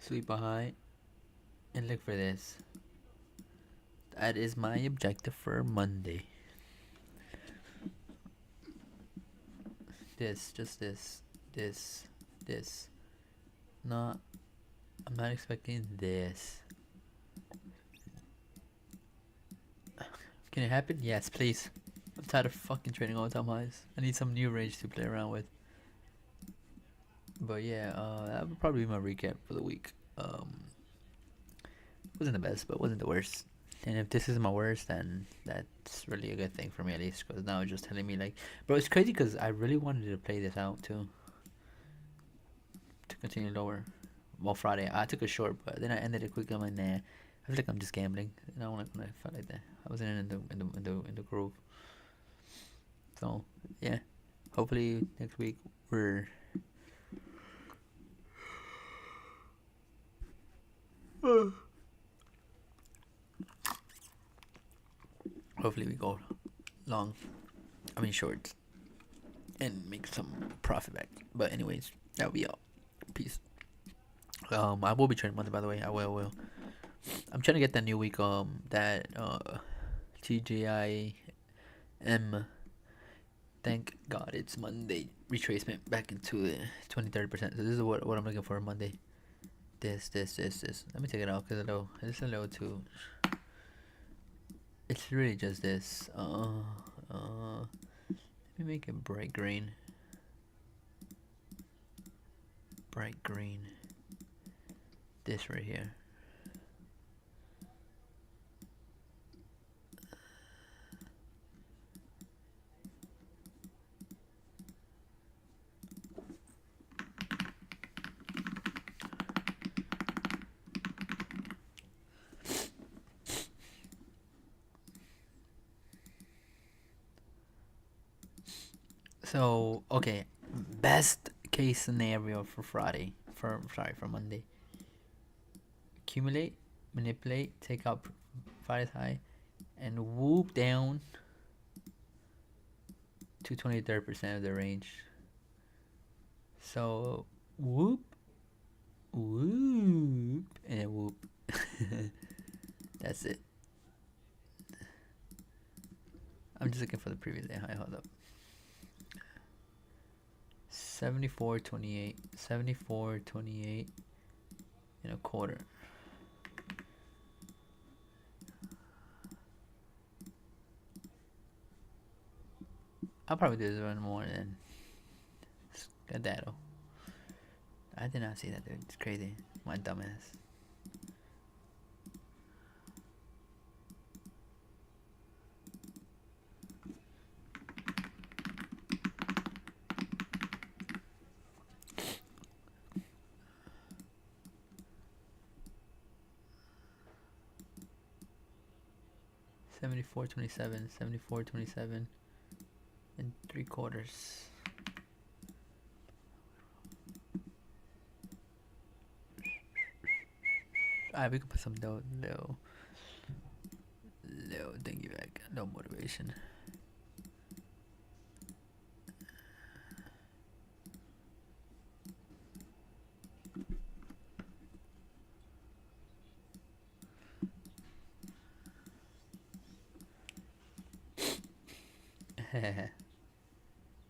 Speaker 1: sweep a high, and look for this. That is my objective for Monday. Just this. Not, I'm not expecting this. Can it happen? Yes, please. I'm tired of fucking trading all-time highs. I need some new range to play around with. But yeah, that would probably be my recap for the week. Wasn't the best, but wasn't the worst. And if this is my worst, then that's really a good thing for me, at least, because now it's just telling me like, bro, it's crazy because I really wanted to play this out too, to continue lower. Well, Friday I took a short, but then I ended it quick. I'm like, nah, I feel like I'm just gambling. I don't want to felt like that. I wasn't in the groove. So yeah, hopefully next week we're. Hopefully we go long. I mean short. And make some profit back. But anyways, that'll be all. Peace. I will be trading Monday, by the way. I will. I'm trying to get that new week. That TGIM. Thank God it's Monday. Retracement back into the 20-30%. So this is what I'm looking for Monday. This. Let me take it out because it's a little too. It's really just this. Let me make it bright green. Bright green. This right here. So okay, best case scenario for Friday. For Monday. Accumulate, manipulate, take out Friday's high, and whoop down to 23% of the range. So whoop, whoop, and whoop. That's it. I'm just looking for the previous day high. Hold up. 74.28. 74.28 and a quarter. I'll probably do this one more than Scadero. I did not see that, dude. It's crazy. My dumbass. $74.27, $74.27 and 3/4. Alright, we can put some little thingy back. No motivation.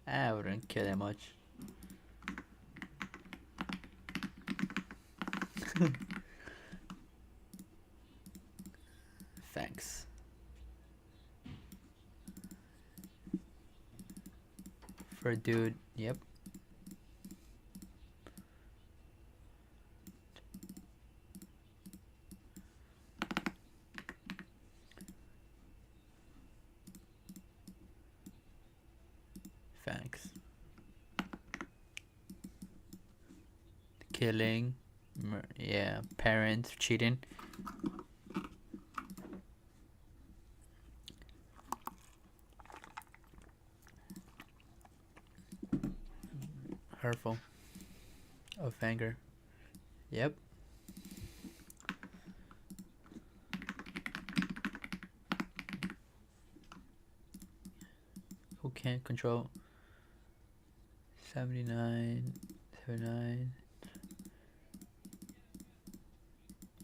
Speaker 1: I wouldn't care that much. Thanks. For a dude, yep. Thanks. Killing, yeah, parents cheating. Hurtful. Of anger. Yep. Who can't control? 79, 79.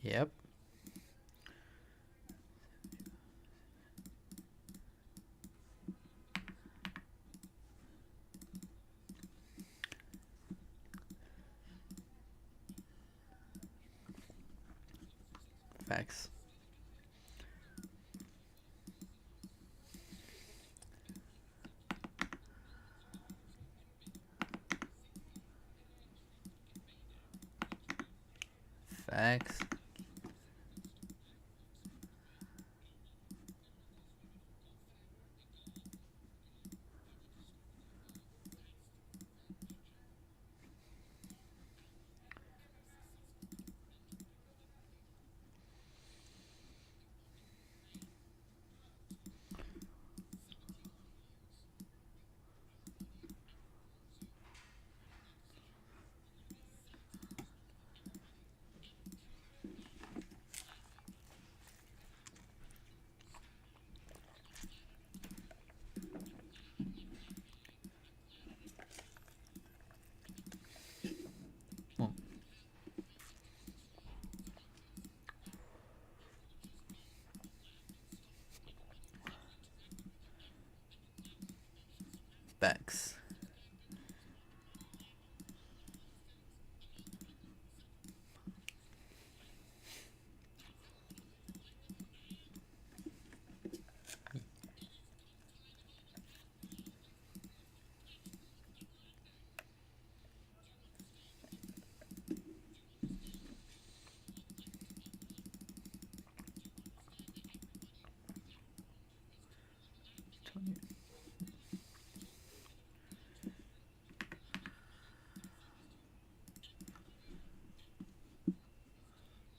Speaker 1: Yep. Facts. Facts. Well, facts.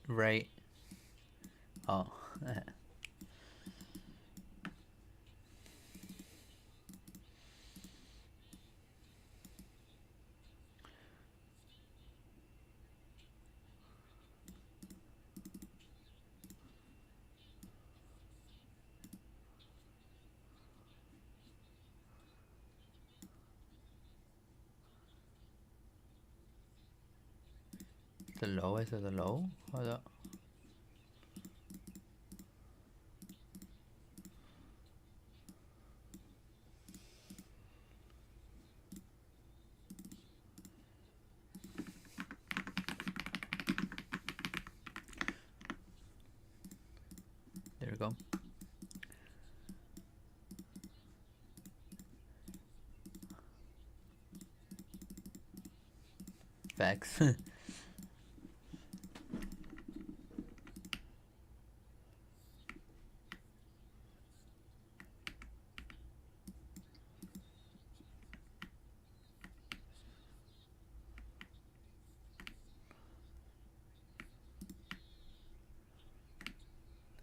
Speaker 1: Right. Oh. The lowest of the low? Hold up. There we go. Facts.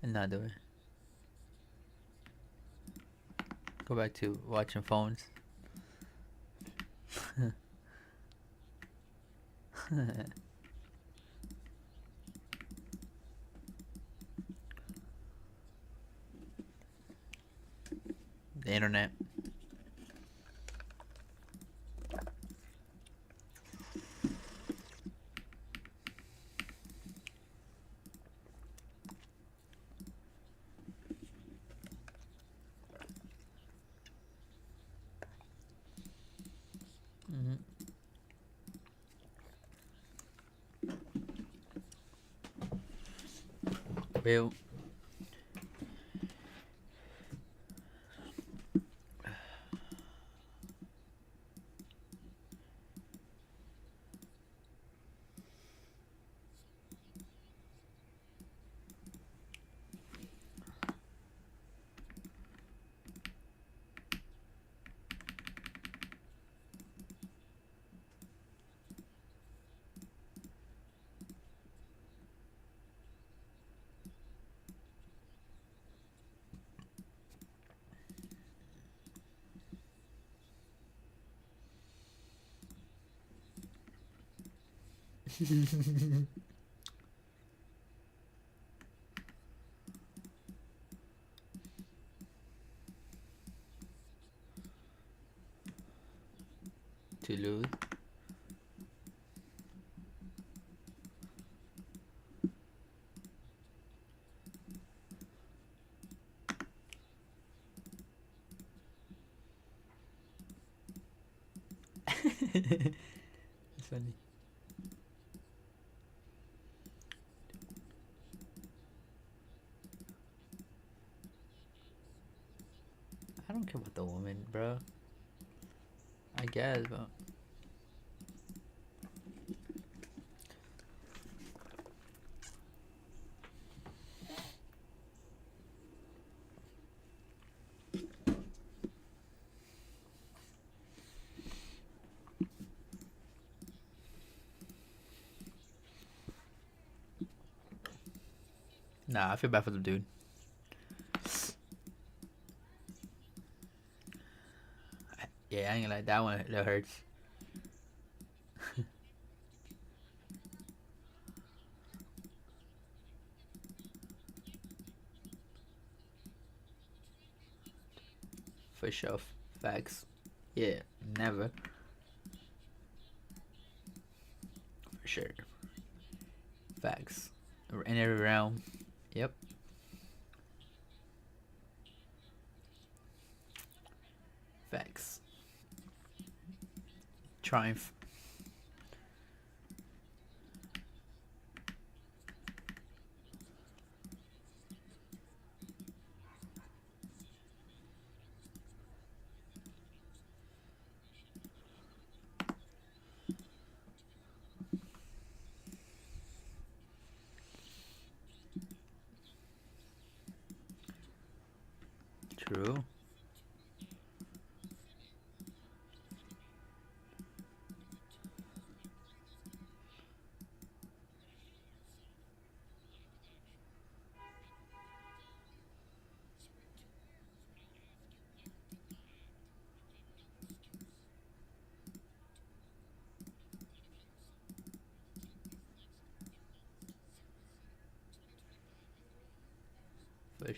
Speaker 1: Another way. Go back to watching phones. The internet. Hmm. Well, to lose. It's funny. I don't care about the woman, bro. I guess, but nah, I feel bad for the dude. Yeah, I ain't like that one. That hurts. For sure. Facts. Yeah, never. For sure. Facts. In every realm. Yep. Facts. Triumph. True. For,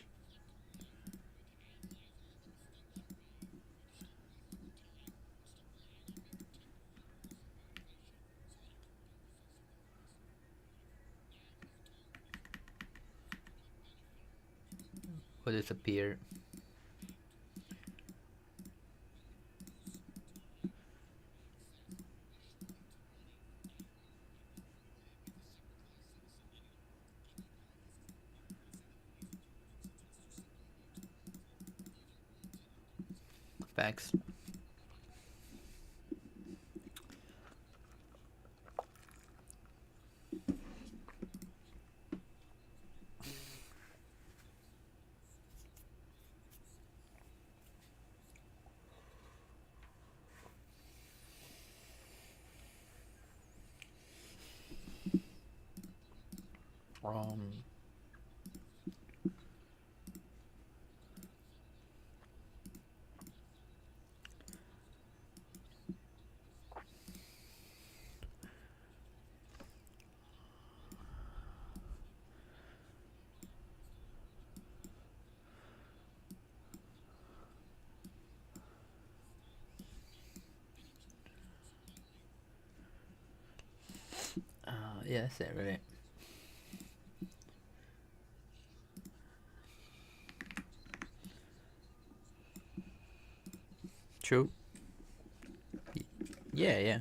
Speaker 1: will disappear. Facts. Um, yeah, that's it, right? True. Yeah, yeah.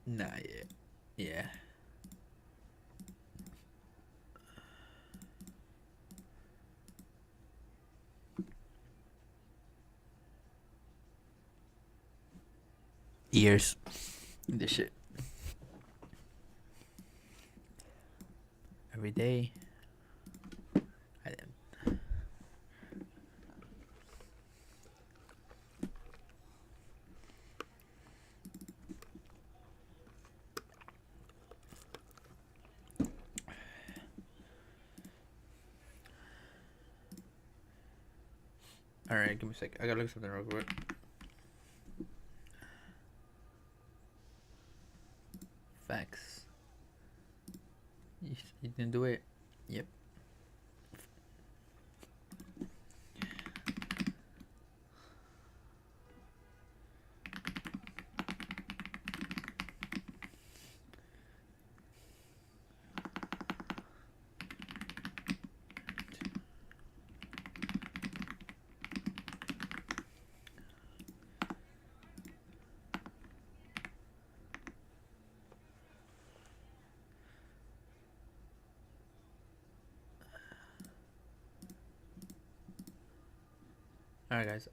Speaker 1: Nah, yeah, yeah. Years. This shit every day. I, all right, give me a sec. I gotta look something real quick. Facts. You didn't do it. Yep. All right, guys.